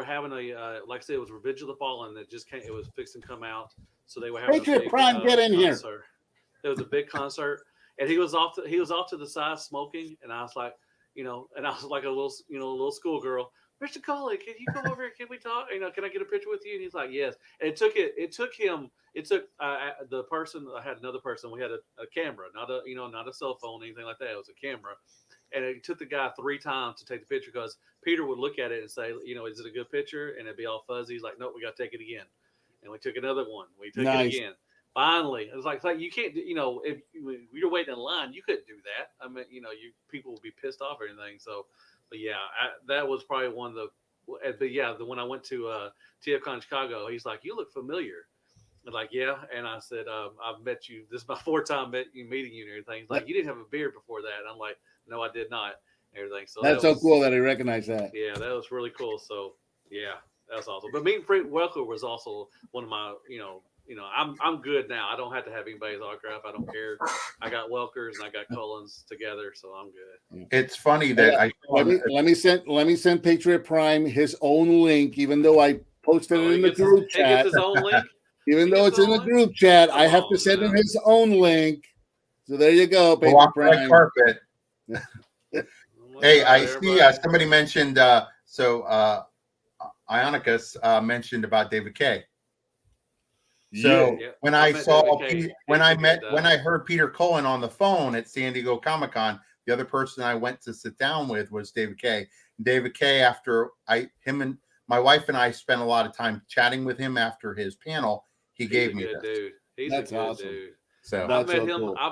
having a like I said, it was Revenge of the Fallen that just came. It was fixing to come out, so they were having Patriot Prime, get in concert. here. It was a big concert, and he was off to the side smoking, and I was like, and I was like a little schoolgirl. Mr. Coley, can you come over here? Can we talk? Can I get a picture with you? And he's like, yes. And it took the person. I had another person. We had a camera, not a cell phone, anything like that. It was a camera. And it took the guy 3 times to take the picture because Peter would look at it and say, is it a good picture? And it'd be all fuzzy. He's like, nope, we got to take it again. And we took another one. We took it again. Finally, it was like you can't, if you're waiting in line, you couldn't do that. I mean, people would be pissed off or anything. So, but yeah, that was probably one of the, but yeah, when I went to TFCon Chicago, he's like, you look familiar. I'm like, yeah. And I said, I've met you. This is my 4th time meeting you and everything. He's like, you didn't have a beard before that. And I'm like, no, I did not. Everything. So that's so cool that he recognized that. Yeah, that was really cool. So yeah, that's awesome. But meeting Frank Welker was also one of my, I'm good now. I don't have to have anybody's autograph. I don't care. I got Welkers and I got Cullens together, so I'm good. It's funny that let me send Patriot Prime his own link, even though I posted it in the group chat. He gets his own link. Even though it's in the group chat, I have to send him his own link. So there you go, Patriot Prime. Carpet. Hey, I see somebody mentioned Ionicus mentioned about David K. So when I heard Peter Cullen on the phone at San Diego Comic-Con, the other person I went to sit down with was David K. David K, after him and my wife and I spent a lot of time chatting with him after his panel, he gave me this. Dude. He's a good dude. So I've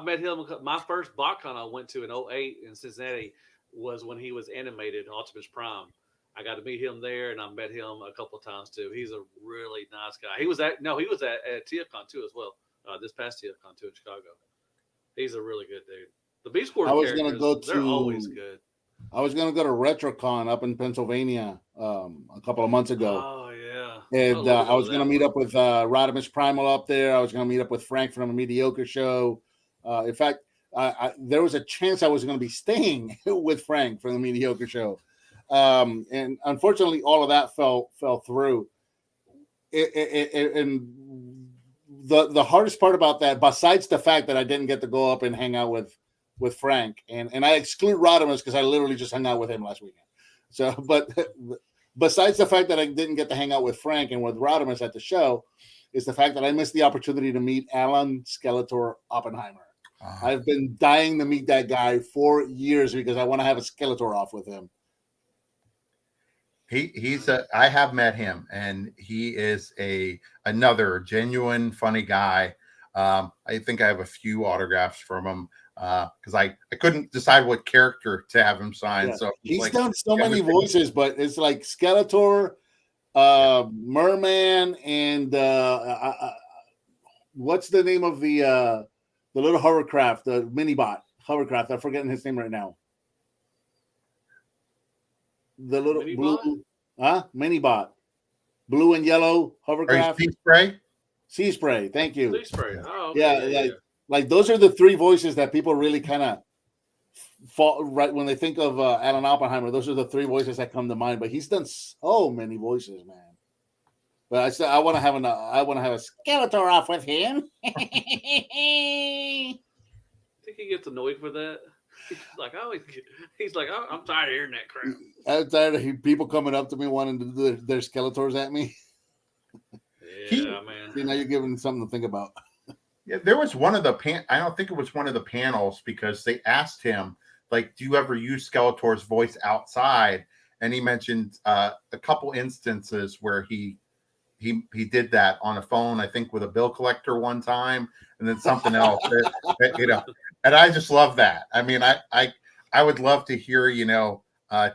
met him. My first BotCon I went to in 2008 in Cincinnati was when he was animated Optimus Prime. I got to meet him there, and I met him a couple of times too. He's a really nice guy. He was at TFCon too as well. This past TFCon too in Chicago. He's a really good dude. The Beast Wars characters, they're always good. I was going to go to RetroCon up in Pennsylvania a couple of months ago. Oh, yeah. And I was going to meet up with Rodimus Primal up there. I was going to meet up with Frank from a Mediocre Show. In fact, there was a chance I was going to be staying with Frank from the Mediocre Show. And unfortunately, all of that fell through. And the hardest part about that, besides the fact that I didn't get to go up and hang out with Frank, and I exclude Rodimus because I literally just hung out with him last weekend. So, but besides the fact that I didn't get to hang out with Frank and with Rodimus at the show, is the fact that I missed the opportunity to meet Alan Skeletor Oppenheimer. I've been dying to meet that guy for years because I want to have a Skeletor off with him. I have met him, and he is another genuine funny guy. I think I have a few autographs from him because I couldn't decide what character to have him sign. Yeah. So he's done so many voices, but it's like Skeletor, Merman, and what's the name of the little hovercraft, the mini-bot hovercraft? I'm forgetting his name right now. The little blue, mini-bot, blue and yellow hovercraft. Sea Spray. Thank you. Sea Spray. Oh, okay. Yeah, like those are the 3 voices that people really kind of fall right when they think of Alan Oppenheimer. Those are the 3 voices that come to mind. But he's done so many voices, man. But I said I want to have a Skeletor off with him. I think he gets annoyed with that. He's like, I'm tired of hearing that crap. I'm tired of people coming up to me wanting to do their Skeletors at me. Yeah, man. See, now you're giving something to think about. Yeah, there was one of the I don't think it was one of the panels because they asked him, like, do you ever use Skeletor's voice outside? And he mentioned a couple instances where he he did that on a phone, I think with a bill collector one time, and then something else. You know, and I just love that. I mean, I would love to hear Tara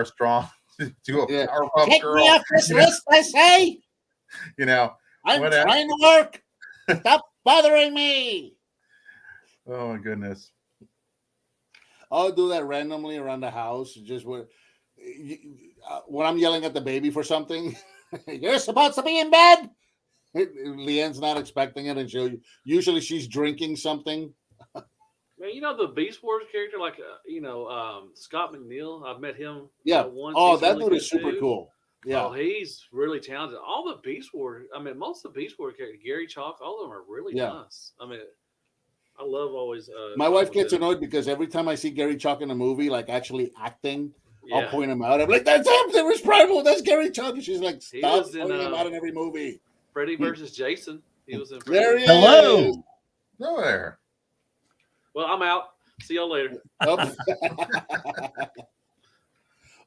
Strong do a Powerpuff Take Girl. me off this list, I say. You know, I'm trying to work. Stop bothering me. Oh my goodness. I'll do that randomly around the house. Just when I'm yelling at the baby for something, you're supposed to be in bed. Leanne's not expecting it, and usually she's drinking something. Man, you know the Beast Wars character, like Scott McNeil. I've met him. Yeah. Once. Oh, He's that really dude is super dude. cool. Yeah. Oh, he's really talented. All the Beast Wars. I mean, most of the Beast Wars characters, Gary Chalk, all of them are really nice. I mean, I love always. My wife gets annoyed because every time I see Gary Chalk in a movie, like actually acting, I'll point him out. I'm like, "That's Optimus Primal. That's Gary Chalk." And she's like, "Stop pointing him out in every movie." Freddy versus Jason. He was in. There he is. Hello. There. Well, I'm out. See y'all later.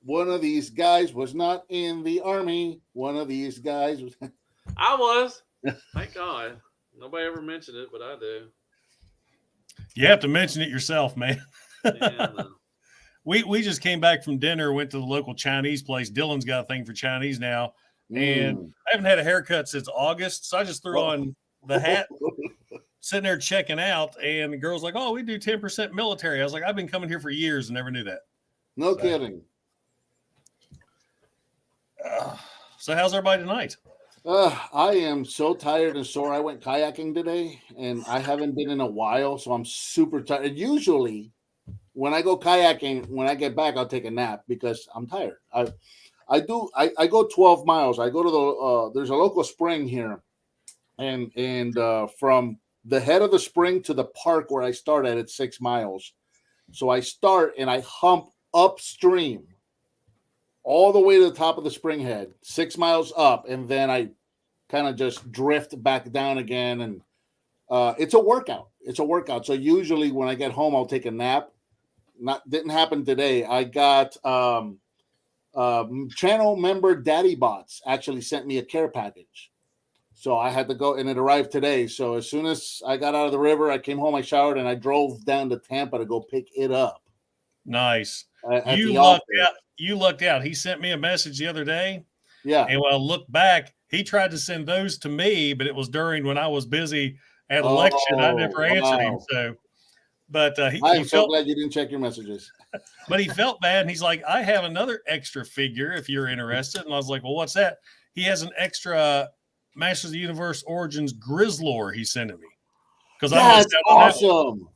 One of these guys was not in the army. One of these guys was. I was. Thank God. Nobody ever mentioned it, but I do. You have to mention it yourself, man. Yeah, we just came back from dinner, went to the local Chinese place. Dylan's got a thing for Chinese now. And I haven't had a haircut since August. So I just threw on the hat, sitting there checking out. And the girl's like, "Oh, we do 10% military." I was like, "I've been coming here for years and never knew that." No kidding. So how's everybody tonight? I am so tired and sore. I went kayaking today, and I haven't been in a while, so I'm super tired. Usually, when I go kayaking, when I get back, I'll take a nap because I'm tired. I go 12 miles. I go to the there's a local spring here, and from the head of the spring to the park where I start at, it's 6 miles. So I start and I hump upstream all the way to the top of the spring head, 6 miles up, and then I kind of just drift back down again. And it's a workout. It's a workout. So usually when I get home, I'll take a nap. Didn't happen today. I got channel member Daddy Bots actually sent me a care package. So I had to go, and it arrived today. So as soon as I got out of the river, I came home, I showered, and I drove down to Tampa to go pick it up. Nice. You lucked out. You lucked out. He sent me a message the other day. Yeah. And when I look back, he tried to send those to me, but it was during when I was busy at election. I never answered him. So, but I'm so glad you didn't check your messages. But he felt bad. And he's like, "I have another extra figure if you're interested." And I was like, "Well, what's that?" He has an extra Masters of the Universe Origins Grizzlor he's sending me. Because that's awesome.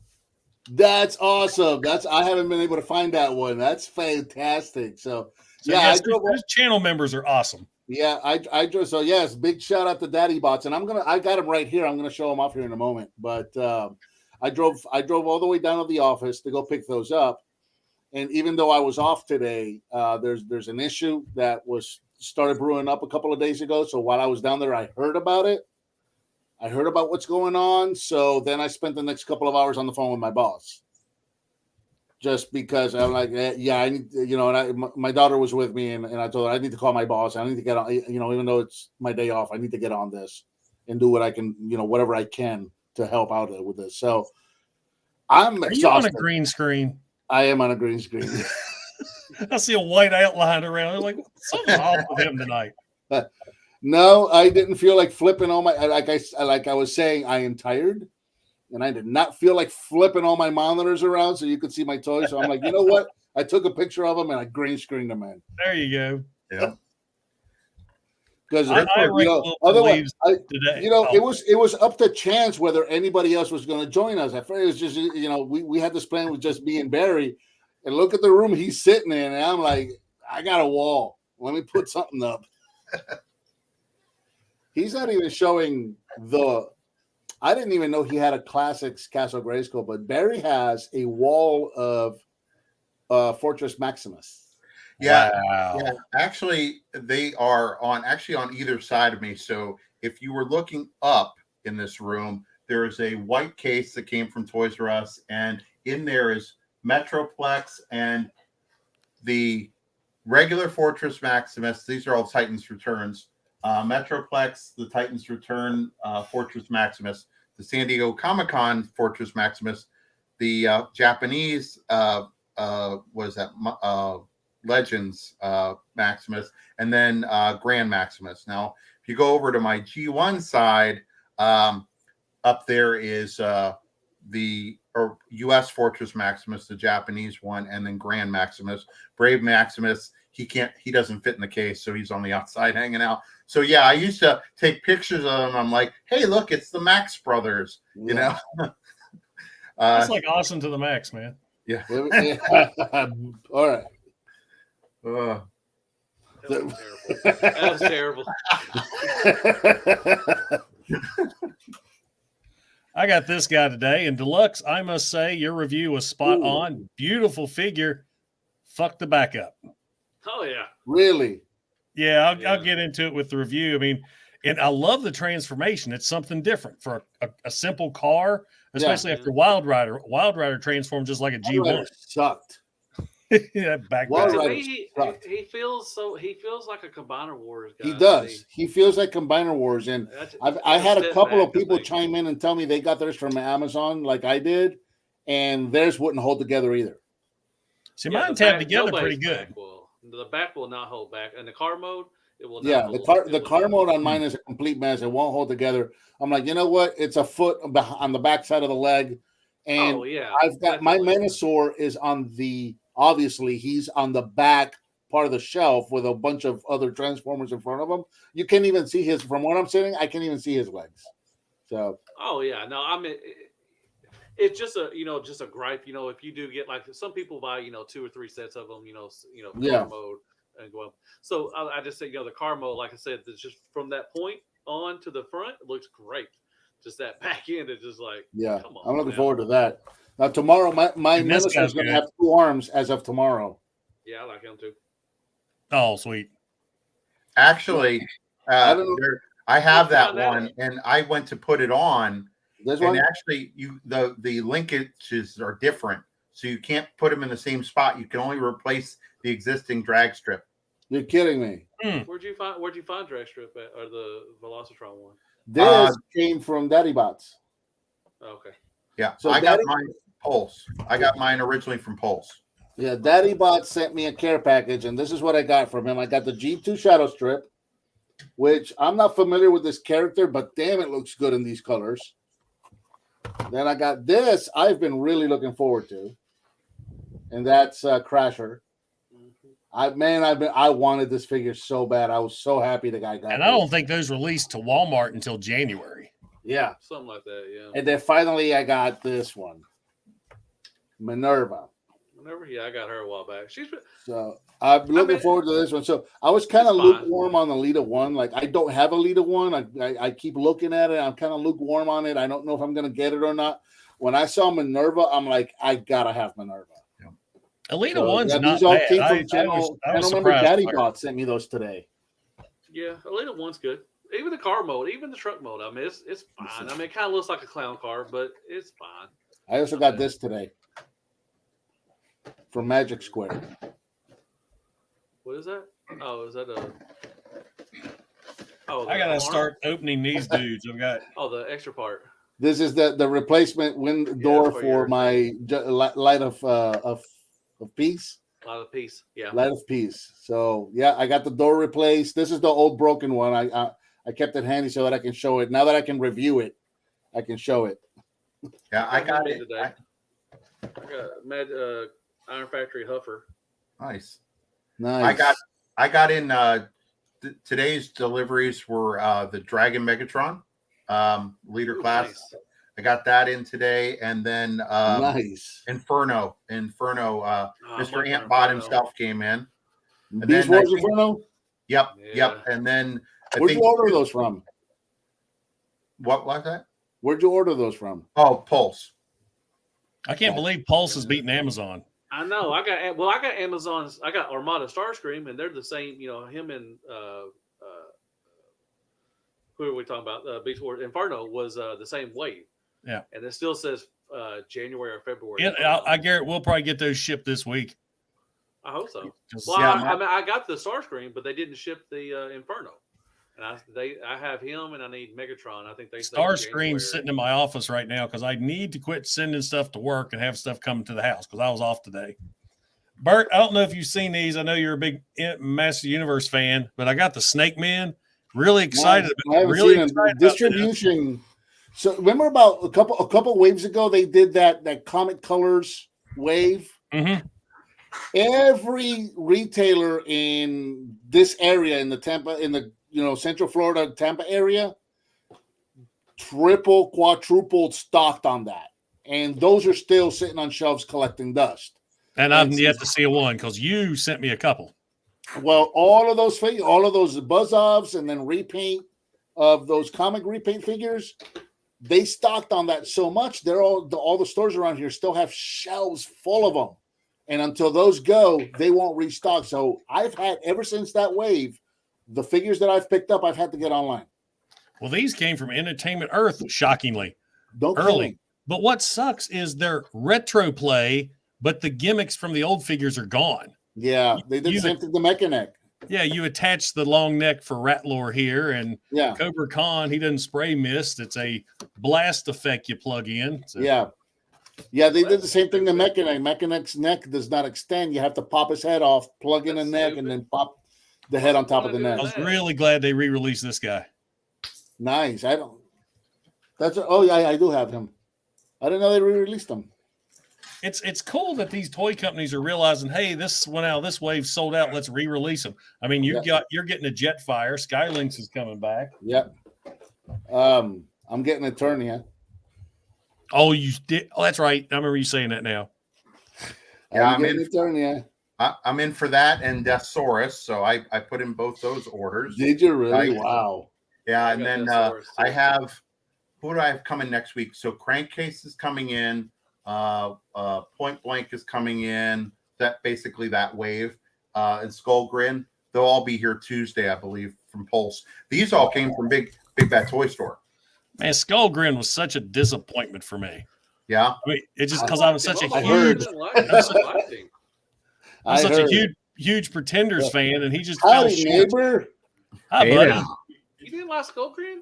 That's awesome. I haven't been able to find that one. That's fantastic. So yes, those channel members are awesome. Yeah, I drove. So yes, big shout out to Daddy Bots, and I got them right here. I'm gonna show them off here in a moment. But I drove all the way down to the office to go pick those up. And even though I was off today, there's an issue that started brewing up a couple of days ago. So while I was down there, I heard about it. I heard about what's going on. So then I spent the next couple of hours on the phone with my boss. Just because I'm like, yeah, I need, and my daughter was with me, and I told her I need to call my boss. I need to get on, even though it's my day off, I need to get on this and do what I can, whatever I can to help out with this. So I'm exhausted. Are you on a green screen? I am on a green screen. I see a white outline around. I'm like, something's off with him tonight. No, I didn't feel like flipping all my, like I was saying, I am tired. And I did not feel like flipping all my monitors around so you could see my toys. So I'm like, you know what? I took a picture of them and I green screened them in. There you go. Yeah. Because otherwise, it was up to chance whether anybody else was going to join us. At first, it was just we had this plan with just me and Barry, and look at the room he's sitting in, and I'm like, I got a wall. Let me put something up. He's not even showing I didn't even know he had a Classics Castle Grayskull, but Barry has a wall of Fortress Maximus. Yeah, wow. Yeah. Actually, they are on either side of me. So if you were looking up in this room, there is a white case that came from Toys R Us, and in there is Metroplex and the regular Fortress Maximus. These are all Titans returns. Metroplex, the Titans return Fortress Maximus. The San Diego Comic-Con Fortress Maximus. The Japanese was that Legends Maximus, and then Grand Maximus. Now, if you go over to my G1 side, up there is the U.S. Fortress Maximus, the Japanese one, and then Grand Maximus. Brave Maximus, he doesn't fit in the case, so he's on the outside hanging out. So yeah, I used to take pictures of them. I'm like, hey, look, it's the Max brothers, you know. That's like awesome to the max, man. Yeah. All right. That was terrible. I got this guy today, and Deluxe, I must say, your review was spot on. Beautiful figure. Fuck the backup. Oh, yeah. Really? Yeah, I'll get into it with the review. I mean, and I love the transformation. It's something different for a simple car, especially after Wild Rider. Wild Rider transformed just like a G1. Sucked. Yeah, he feels like a Combiner Wars guy. He does. He feels like Combiner Wars, and I had a couple of people chime in and tell me they got theirs from Amazon, like I did, and theirs wouldn't hold together either. See, mine tabbed together pretty good. The back will not hold back, and the car mode it will. Yeah, the car mode on mine is a complete mess. It won't hold together. I'm like, you know what? It's a foot on the back side of the leg, and I've got my Menasor is on the. Obviously, he's on the back part of the shelf with a bunch of other Transformers in front of him. You can't even see his, from where I'm sitting, I can't even see his legs. So. Oh, yeah. No, I mean, it's just a gripe, if you do get, like, some people buy, 2 or 3 sets of them, car mode and go up. So I just say, the car mode, like I said, it's just from that point on to the front, it looks great. Just that back end is just like, come on. I'm looking forward to that. Now, tomorrow, my Minister is going to have 2 arms as of tomorrow. Yeah, I like him too. Oh, sweet. Actually, I have that one, and I went to put it on. And actually, the linkages are different, so you can't put them in the same spot. You can only replace the existing drag strip. You're kidding me. Where'd you find drag strip at, or the Velocitron one? This came from Daddy Bots. Okay. Yeah, so I got mine Pulse. I got mine originally from Pulse. Yeah, Daddy Bot sent me a care package, and this is what I got from him. I got the G2 Shadow Strip, which I'm not familiar with this character, but damn, it looks good in these colors. Then I got this I've been really looking forward to, and that's Crasher. I wanted this figure so bad. I was so happy the guy got it. And I don't think those released to Walmart until January. Yeah. Something like that, yeah. And then finally I got this one. Minerva. Yeah, I got her a while back. So I'm looking forward to this one. So I was kind of lukewarm on the Lita one. Like, I don't have a Lita one. I keep looking at it. I'm kind of lukewarm on it. I don't know if I'm going to get it or not. When I saw Minerva, I'm like, I got to have Minerva. Elita one's not bad. I was remember Daddy Bot sent me those today. Yeah, Elita one's good. Even the car mode, even the truck mode. I mean, it's fine. I mean, it kind of looks like a clown car, but it's fine. I also got this today from Magic Square. What is that? Oh, is that a? Oh, I gotta start opening these dudes. I've got. Oh, the extra part. This is the replacement window door for my light of peace. Light of peace. Yeah. Light of peace. So yeah, I got the door replaced. This is the old broken one. I kept it handy so that I can show it. Now that I can review it, I can show it. Yeah, I got it today. I got Iron Factory Huffer. Nice. I got in today's deliveries were the Dragon Megatron leader class. Nice. I got that in today, and then nice Inferno. Mr. Ant Bot himself came in. Beast Wars Inferno. Yep. And then where'd you order those from? What was that? Where'd you order those from? Oh, Pulse. I can't believe Pulse has beaten Amazon. I know. I got Amazon's. I got Armada Starscream, and they're the same. Him and who are we talking about? Beast Wars Inferno was the same wave. Yeah, and it still says January or February. Yeah, Garrett, we'll probably get those shipped this week. I hope so. Well, I mean, I got the Starscream, but they didn't ship the Inferno. And I have him, and I need Megatron. I think they Starscream's sitting in my office right now because I need to quit sending stuff to work and have stuff coming to the house because I was off today. Bert, I don't know if you've seen these. I know you're a big Master Universe fan, but I got the Snake Man. Really excited. Really excited distribution. So remember about a couple waves ago, they did that Comic Colors wave. Mm-hmm. Every retailer in this area in the Tampa, in the Central Florida, Tampa area, triple, quadrupled stocked on that. And those are still sitting on shelves collecting dust. And I've yet to see one because you sent me a couple. Well, all of those Buzz-Offs and then repaint of those comic repaint figures, they stocked on that so much. They're all the stores around here still have shelves full of them. And until those go, they won't restock. So I've had, ever since that wave, the figures that I've picked up, I've had to get online. Well, these came from Entertainment Earth, shockingly. Don't early. But what sucks is they're retro play, but the gimmicks from the old figures are gone. Yeah, they did the same thing to Mechaneck. Yeah, you attach the long neck for Ratlore here, and Cobra Khan, he doesn't spray mist. It's a blast effect you plug in. So. Yeah, they did the same thing to Mechaneck. Mechaneck's neck does not extend. You have to pop his head off, plug in a neck, and then pop the head on top of the neck. I was really glad they re-released this guy. Nice. I do have him. I didn't know they re-released him. It's cool that these toy companies are realizing, hey, this went out, this wave sold out. Let's re-release them. I mean, you're getting a Jetfire. Skylinks is coming back. Yep. I'm getting a Eternia. Oh, you did? Oh, that's right. I remember you saying that now. Yeah, I'm in Eternia. I'm in for that and Deathsaurus. So I put in both those orders. Did you really? Wow. Yeah, and then I have, who do I have coming next week? So Crankcase is coming in. Point Blank is coming in. That basically that wave. And Skull Grin. They'll all be here Tuesday, I believe, from Pulse. These all came from Big Bad Toy Store. Man, Skull Grin was such a disappointment for me. Yeah, I mean, it's just because I was such a huge Pretenders fan, and he just fell short. Neighbor. Hi, buddy. You didn't like Skull Grin?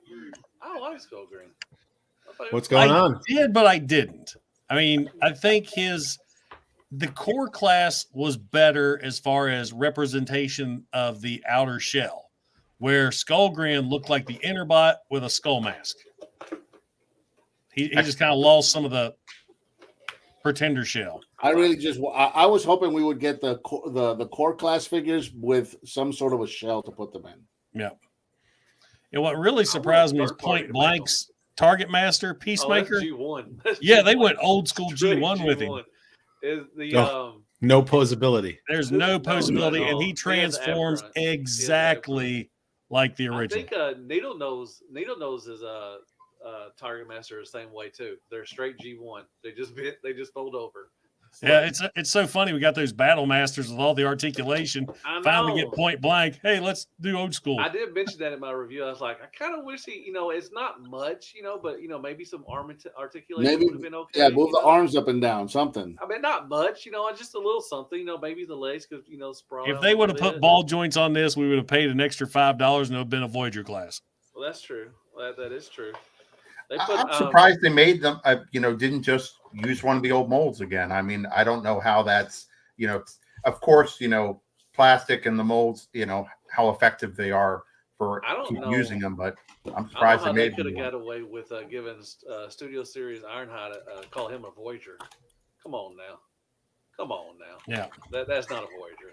I don't like Skull Grin. What's going on? I did, but I didn't. I mean, I think the core class was better as far as representation of the outer shell, where Skull Grin looked like the Interbot with a skull mask. He just kind of lost some of the Pretender shell. I was hoping we would get the core class figures with some sort of a shell to put them in. Yeah. And what really surprised me is Point Blank's Target Master Peacemaker. G1. They went old school G1 with him. No posability. There's no posability, and he transforms exactly like the original. I think Needle Nose is Target Master the same way too. They're straight G1. They just fold over. Yeah, it's so funny. We got those Battle Masters with all the articulation. Finally get Point Blank. Hey, let's do old school. I did mention that in my review. I was like, I kind of wish it's not much, but maybe some arm articulation would have been okay. Yeah, move the arms up and down, something. I mean, not much, just a little something. Maybe the legs could, sprawl. If they would have put ball joints on this, we would have paid an extra $5 and it would have been a Voyager class. Well, that's true. That is true. I'm surprised they made them, didn't just use one of the old molds again. I mean, I don't know how that's, of course, plastic and the molds, how effective they are for using them, but I'm surprised they could have got away with giving Studio Series Ironhide call him a Voyager. Come on now. Yeah. That's not a Voyager.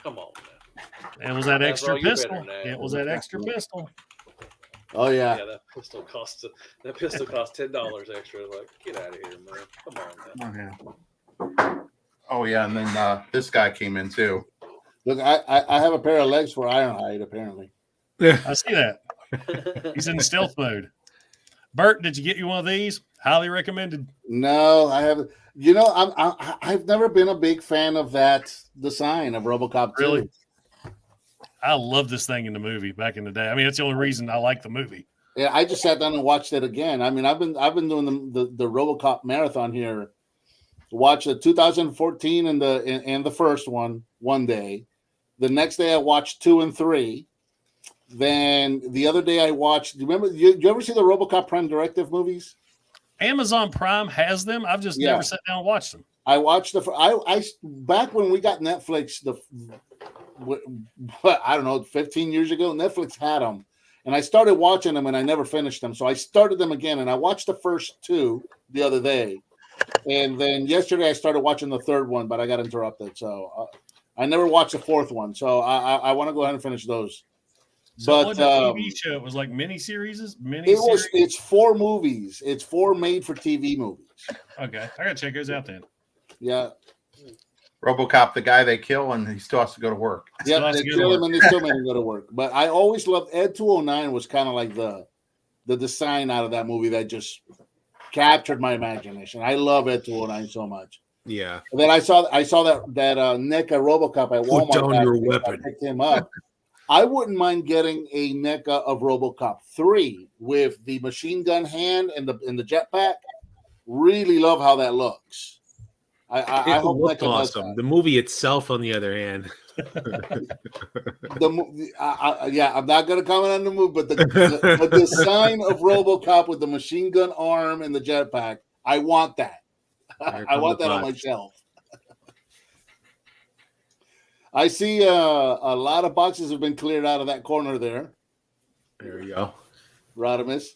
Come on now. It was that extra pistol. It was that extra pistol. Oh yeah. Yeah, that pistol costs $10 extra. Like, get out of here, man. Come on now. Oh yeah, and then this guy came in too. Look, I have a pair of legs for Ironhide, apparently. I see that. He's in stealth mode. Bert, did you get you one of these? Highly recommended. No, I haven't. I've never been a big fan of that design of RoboCop 2. Really? I love this thing in the movie back in the day. I mean, that's the only reason I like the movie. Yeah, I just sat down and watched it again. I mean, I've been doing the RoboCop marathon here Watched the 2014 and the first one day. The next day I watched 2 and 3. Then the other day I watched. Do you ever see the RoboCop Prime Directive movies? Amazon Prime has them. I've just never sat down and watched them. I watched I back when we got Netflix. I don't know, 15 years ago, Netflix had them, and I started watching them, and I never finished them. So I started them again, and I watched the first 2 the other day, and then yesterday I started watching the third one, but I got interrupted. So I never watched the fourth one. So I want to go ahead and finish those. So what the TV show? It was like miniseries. It's 4 movies. It's 4 made-for-TV movies. Okay, I gotta check those out then. Yeah. RoboCop, the guy they kill, and he still has to go to work. Yeah, they kill him, and they still make him go to work. But I always loved Ed 209. Was kind of like the design out of that movie that just captured my imagination. I love Ed 209 so much. Yeah. And then I saw that NECA RoboCop at Walmart. Put down your weapon. I picked him up. I wouldn't mind getting a NECA of RoboCop 3 with the machine gun hand and the jetpack. Really love how that looks. I hope looked awesome. The movie itself, on the other hand, I'm not going to comment on the movie, but the design of RoboCop with the machine gun arm and the jetpack, I want that. I want that on my shelf. I see a lot of boxes have been cleared out of that corner there. There you go. Rodimus.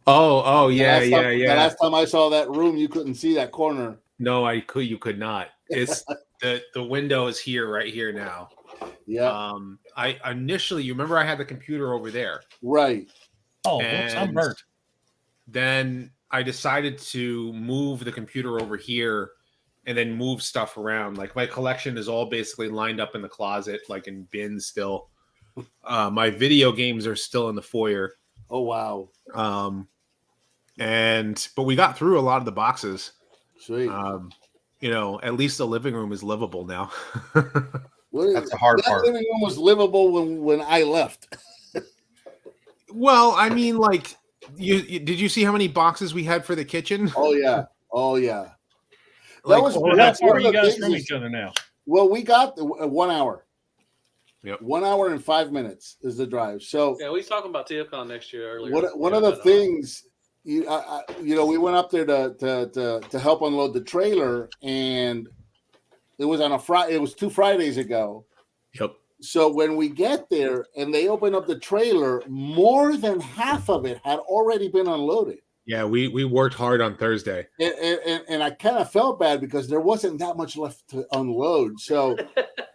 Oh, yeah. The last time I saw that room, you couldn't see that corner. No, you could not. It's the window is right here now. Yeah. I initially, you remember I had the computer over there. Right. Oh, I'm burnt. Then I decided to move the computer over here and then move stuff around. Like my collection is all basically lined up in the closet, like in bins still. My video games are still in the foyer. Oh, wow. But we got through a lot of the boxes. Sweet. At least the living room is livable now. That's the hard part. The living room was livable when I left. Well, I mean, like, did you see how many boxes we had for the kitchen? Oh yeah. Like, that's where you guys from each other now. Well, we got 1 hour. Yep. 1 hour and 5 minutes is the drive. So yeah, we was talking about TFCon next year earlier. One of the things, we went up there to help unload the trailer, and it was on a Friday. It was 2 Fridays ago. Yep. So when we get there and they open up the trailer, more than half of it had already been unloaded. Yeah, we worked hard on Thursday. And I kind of felt bad because there wasn't that much left to unload. So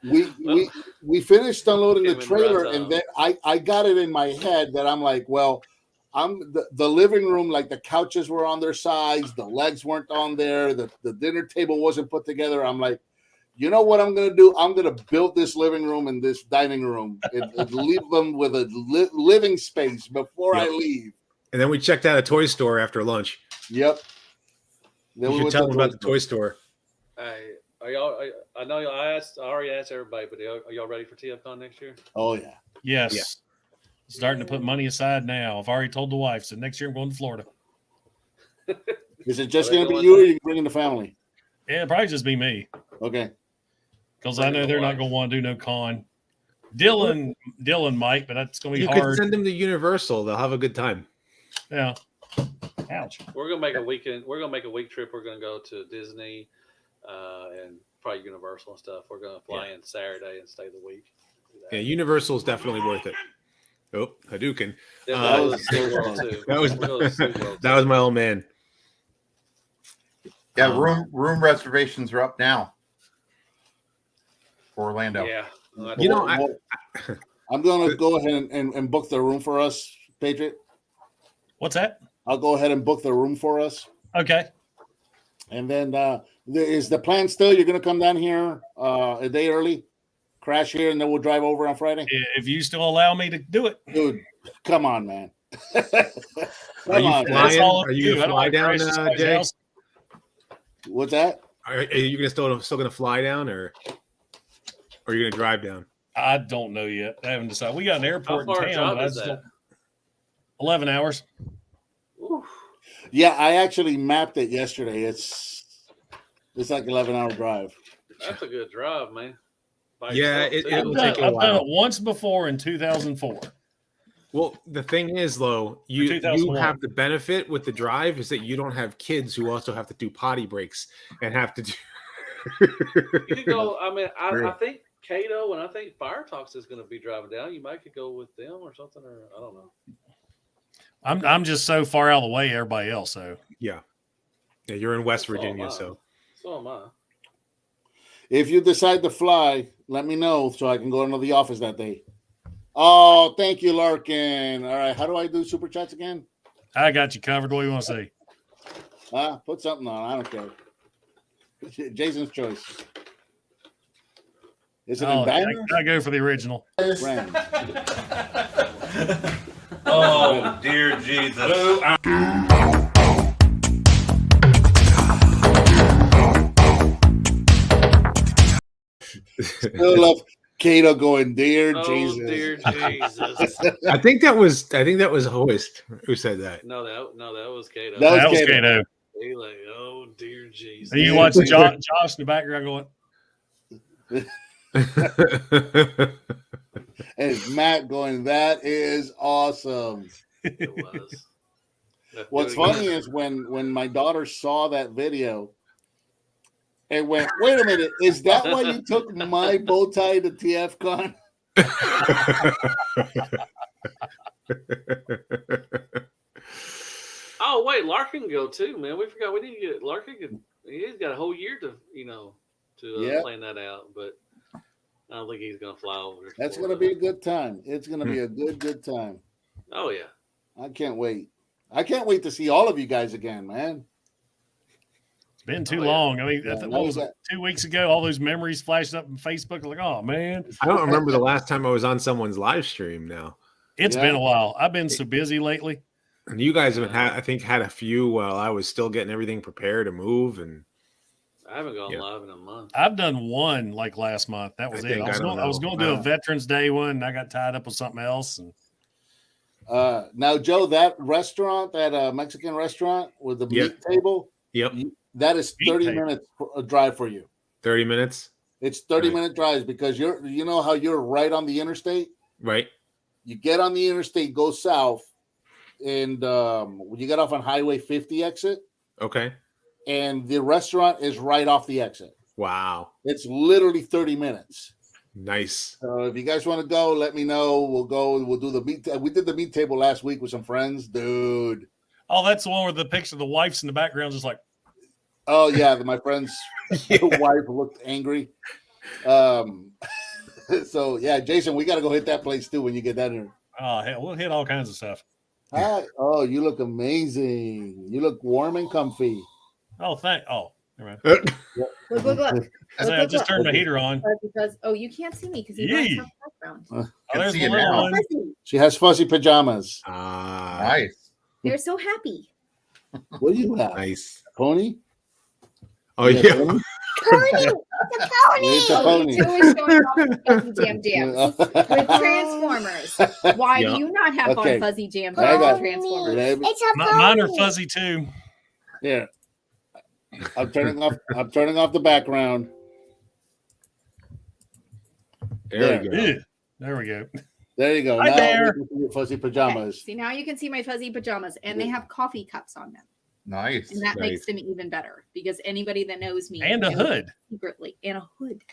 we finished unloading the trailer, and then I got it in my head that I'm like, well, the living room, like the couches were on their sides, the legs weren't on there, the dinner table wasn't put together. I'm like, you know what I'm going to do? I'm going to build this living room and this dining room and leave them with a living space before I leave. And then we checked out a toy store after lunch. Yep. Then we should tell them about the toy store. Hey, are y'all? I know I already asked everybody, but are y'all ready for TFCon next year? Oh yeah. Yes. Yeah. Starting to put money aside now. I've already told the wife, so next year I'm going to Florida. Is it just going to be you, or are you bringing the family? Yeah, it'll probably just be me. Okay. Because I know they're not going to want to do no con. Dylan might, but that's going to be hard. You could send them to Universal. They'll have a good time. Yeah. Ouch. We're gonna make a weekend. We're gonna make a week trip. We're gonna go to Disney, and probably Universal and stuff. We're gonna fly in Saturday and stay the week. Yeah, Universal is definitely worth it. Oh, Hadouken. That was my old man. Yeah, room reservations are up now for Orlando. Yeah. I'm going to go ahead and book the room for us, Patriot. What's that? I'll go ahead and book the room for us. Okay. And then is the plan still you're going to come down here a day early, crash here, and then we'll drive over on Friday? If you still allow me to do it. Dude, come on, man. Are you going to fly down, Jay? What's that? Are you still going to fly down, or are you going to drive down? I don't know yet. I haven't decided. We got an airport in town, but I just don't. 11 hours. Oof. Yeah, I actually mapped it yesterday. It's like 11-hour drive. That's a good drive, man. Yeah, it'll take a I've done while. it once before in 2004. Well, the thing is, though, you have the benefit with the drive is that you don't have kids who also have to do potty breaks and have to do. You could go. I mean, I think Cato and I think Fire Talks is going to be driving down. You might could go with them or something, or I don't know. I'm just so far out of the way, everybody else. So Yeah, you're in West Virginia, so am I. If you decide to fly, let me know so I can go into the office that day. Oh, thank you, Larkin. All right, how do I do super chats again? I got you covered. What do you want to say? Put something on. I don't care. Jason's choice. Is it in banner? I go for the original. Oh, dear Jesus. Still love Cato going, dear Jesus. Dear Jesus. I think that was Hoist who said that. No, that was Cato. That was Cato. He like, oh dear Jesus. And you watch Josh in the background going. And Matt going, that is awesome. It was. What's funny is when my daughter saw that video and went, wait a minute, is that why you took my bow tie to TFCon? Oh wait, Larkin go too, man. We forgot we didn't get Larkin. He's got a whole year to plan that out, but I don't think he's gonna fly over. That's gonna be a good time. It's gonna be a good time. Oh yeah, I can't wait. I can't wait to see all of you guys again, man. It's been too long. I mean, what was it? 2 weeks ago, all those memories flashed up on Facebook. Like, oh man, I don't remember the last time I was on someone's live stream. Now it's been a while. I've been so busy lately. And you guys have had a few while I was still getting everything prepared to move, and I haven't gone live in a month. I've done one like last month. That was it. I was going to do a Veterans Day one, and I got tied up with something else. And now, Joe, that restaurant, that Mexican restaurant with the meat table, that is 30 minutes a drive for you. 30 minutes. It's 30-minute drives because you know how you're right on the interstate, right? You get on the interstate, go south. And when you get off on Highway 50 exit, okay, and the restaurant is right off the exit. Wow, it's literally 30 minutes. Nice. So if you guys want to go, let me know. We'll go. We'll do the meat. We did the meat table last week with some friends, dude. Oh, that's the one where the picture of the wife's in the background, just like. Oh yeah, my friend's wife looked angry. So yeah, Jason, we got to go hit that place too when you get down here. Oh hell, we'll hit all kinds of stuff. Hi. Oh, you look amazing. You look warm and comfy. Oh, never mind. Look. I just turned my heater on. Because you can't see me because you don't have background. There's the little one. She has fuzzy pajamas. Nice. They're so happy. What do you have? Nice. Pony? Oh yeah. Pony. It's a pony. Joe is showing off his fuzzy jam jams with Transformers. Why do you not have on fuzzy jam jams with Transformers? It's a pony. Mine are fuzzy too. Yeah. I'm turning off the background. There we go. There we go. There you go. Hi now there. Fuzzy pajamas. Okay. See, now you can see my fuzzy pajamas, and they have coffee cups on them. Nice. And that makes them even better because anybody that knows me and a hood secretly and a hood.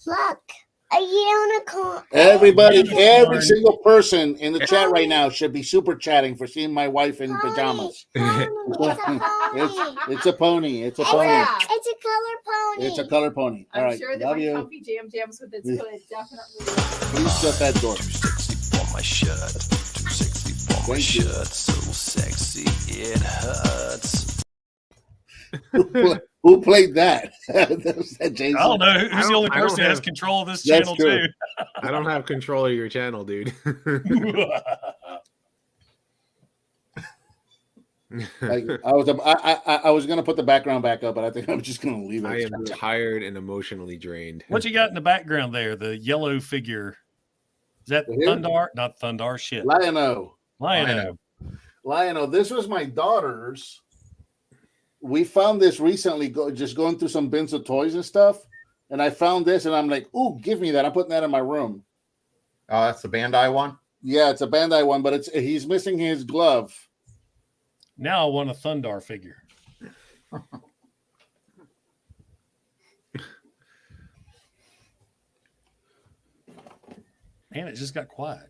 Look, a unicorn. Everybody, every single person in the chat right now should be super chatting for seeing my wife in pajamas. It's a pony. It's a pony. It's a color pony. It's a color pony. All I'm right. sure that Love my you. comfy jam jams with its hood definitely. Please shut that door. Too sexy for my shirt. Too sexy for my shirt. So sexy it hurts. Who played that? That Jason? I don't know. Who's the only person that has control of this channel too? I don't have control of your channel, dude. I was gonna put the background back up, but I think I'm just gonna leave it. I am tired and emotionally drained. What you got in the background there? The yellow figure. Is that Thundar? Not Thundar. Shit. Lion-O. Lion-O. Lion-O. This was my daughter's we found this recently. Just going through some bins of toys and stuff, and I found this, and I'm like, "Ooh, give me that!" I'm putting that in my room. Oh, that's the Bandai one. Yeah, it's a Bandai one, but he's missing his glove. Now I want a Thundar figure. Man, it just got quiet.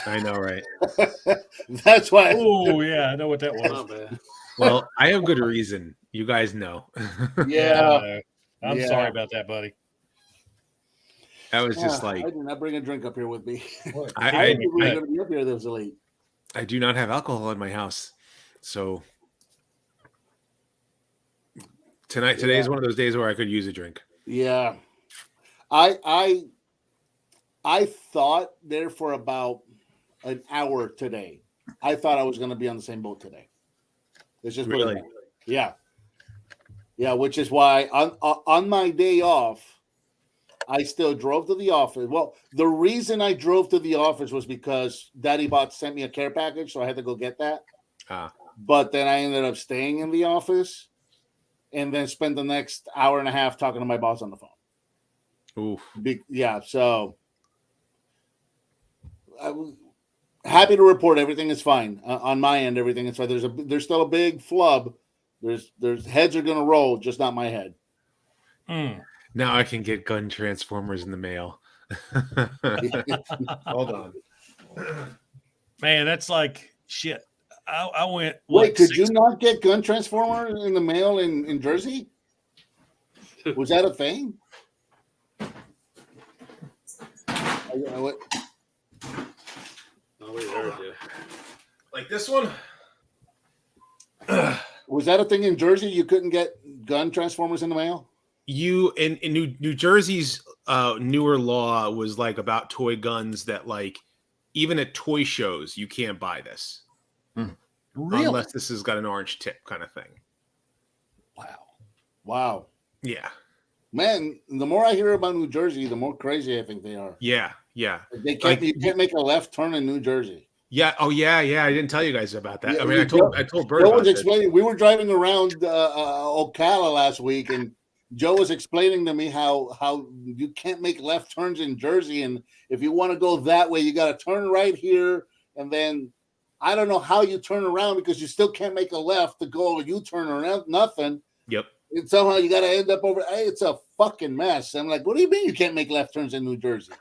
I know, right? That's why. Oh yeah, I know what that was. Well, I have good reason. You guys know. Yeah. I'm sorry about that, buddy. That was just like I did not bring a drink up here with me. I we were going to be up here this late. I do not have alcohol in my house, so today is one of those days where I could use a drink. Yeah, I thought there for about an hour today. I thought I was going to be on the same boat today. It's just really, yeah, which is why on my day off, I still drove to the office. Well, the reason I drove to the office was because Daddy Bot sent me a care package, so I had to go get that. But then I ended up staying in the office and then spent the next hour and a half talking to my boss on the phone. Oof. Yeah, so I'm happy to report everything is fine. On my end, everything is fine. There's still a big flub. There's heads are going to roll, just not my head. Now I can get gun transformers in the mail. Hold on. Man, that's like shit. I went. Wait, could you not get gun transformers in the mail in Jersey? Was that a thing? Like this one? Was that a thing in Jersey? You couldn't get gun transformers in the mail? You in New Jersey's newer law was like about toy guns that like even at toy shows you can't buy this. Really? Unless this has got an orange tip kind of thing. Wow. Yeah. Man, the more I hear about New Jersey, the more crazy I think they are. Yeah. You can't make a left turn in New Jersey. Yeah. Oh, yeah. I didn't tell you guys about that. Yeah, I mean, I told Bert Joe about was explaining. We were driving around Ocala last week, and Joe was explaining to me how you can't make left turns in Jersey, and if you want to go that way, you got to turn right here, and then I don't know how you turn around because you still can't make a left to go a U-turn or nothing. Yep. And somehow you got to end up over. Hey, it's a fucking mess. I'm like, what do you mean you can't make left turns in New Jersey?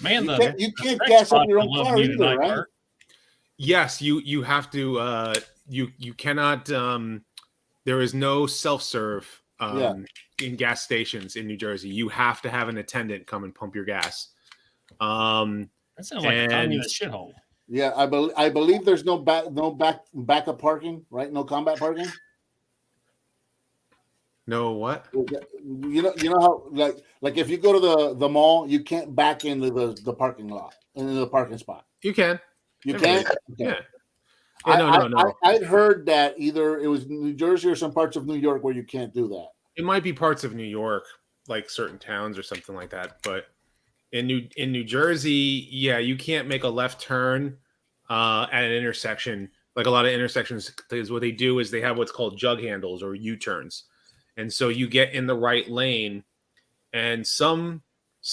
Man, you can't gas up your own car either, right? Art. Yes, you have to. You cannot. There is no self-serve in gas stations in New Jersey. You have to have an attendant come and pump your gas. That sounds like a communist shithole. Yeah, I believe there's no backup parking, right? No combat parking. No what? You know how like if you go to the mall, you can't back into the parking lot into the parking spot. You can. You can. Yeah. No. I'd heard that either it was New Jersey or some parts of New York where you can't do that. It might be parts of New York, like certain towns or something like that. But in New Jersey, yeah, you can't make a left turn at an intersection. Like a lot of intersections, is what they do is they have what's called jug handles or U-turns. And so you get in the right lane, and some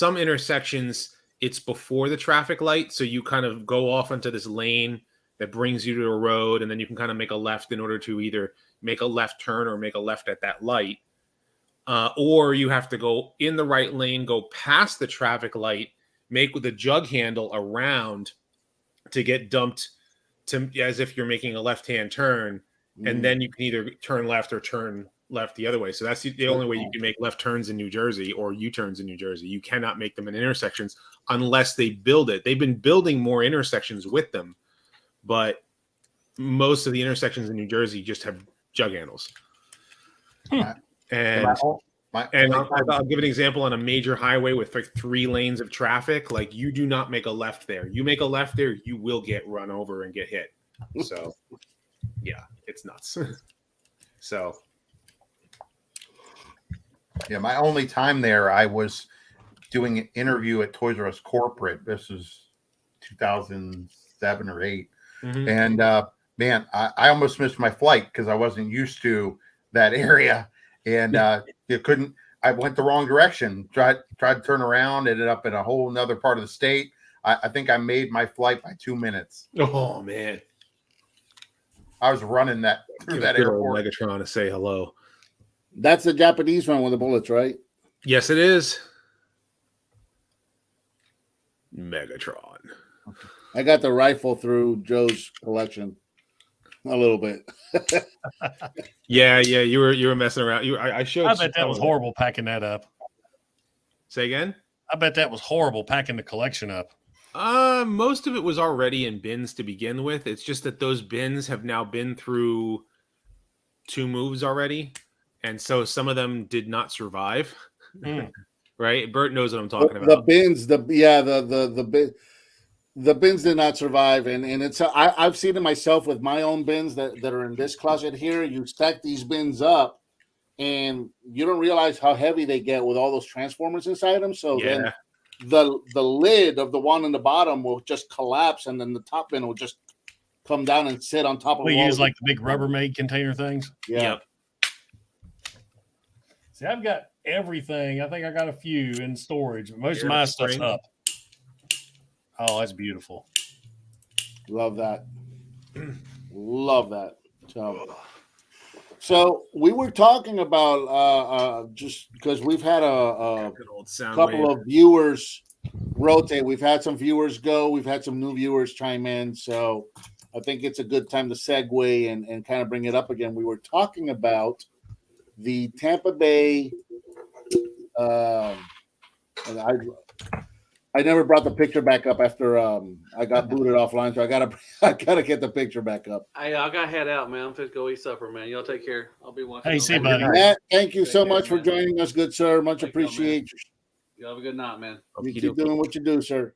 intersections it's before the traffic light, so you kind of go off into this lane that brings you to a road, and then you can kind of make a left in order to either make a left turn or make a left at that light, or you have to go in the right lane, go past the traffic light, make with the jug handle around to get dumped to as if you're making a left-hand turn, and then you can either turn left or turn left the other way. So that's the only way you can make left turns in New Jersey or U-turns in New Jersey. You cannot make them in intersections unless they build it. They've been building more intersections with them, but most of the intersections in New Jersey just have jug handles. And I'll give an example on a major highway with like 3 lanes of traffic. Like you do not make a left there. You make a left there, you will get run over and get hit. So yeah, it's nuts. So yeah, my only time there, I was doing an interview at Toys R Us corporate. This was 2007 or 8. And man, I almost missed my flight because I wasn't used to that area, and you couldn't. I went the wrong direction. Tried to turn around, ended up in a whole nother part of the state. I think I made my flight by 2 minutes. Oh man, I was running that through that airport. Megatron to say hello. That's the Japanese one with the bullets, right? Yes, it is. Megatron. I got the rifle through Joe's collection a little bit. Yeah, you were messing around. I showed. I bet that was horrible packing that up. Say again? I bet that was horrible packing the collection up. Most of it was already in bins to begin with. It's just that those bins have now been through 2 moves already, and so some of them did not survive. Right? Bert knows what I'm talking about. The bins, the bins did not survive, and it's I've seen it myself with my own bins that are in this closet here. You stack these bins up, and you don't realize how heavy they get with all those transformers inside them. So then the lid of the one in the bottom will just collapse, and then the top bin will just come down and sit on top of. We use like the big Rubbermaid container things. Yeah. Yep. See, I've got everything. I think I got a few in storage. Most of my stuff's up. Oh, that's beautiful. Love that. Love that. So we were talking about just because we've had a couple of viewers rotate. We've had some viewers go. We've had some new viewers chime in. So I think it's a good time to segue and kind of bring it up again. We were talking about the Tampa Bay. I never brought the picture back up after I got booted offline, so I gotta get the picture back up. Hey, I gotta head out, man. I'm fit to go eat supper, man. Y'all take care. I'll be watching. Hey, see you, buddy. Matt, thank you so much for joining us, good sir. Much appreciate you. You have a good night, man. You keep doing what you do, sir.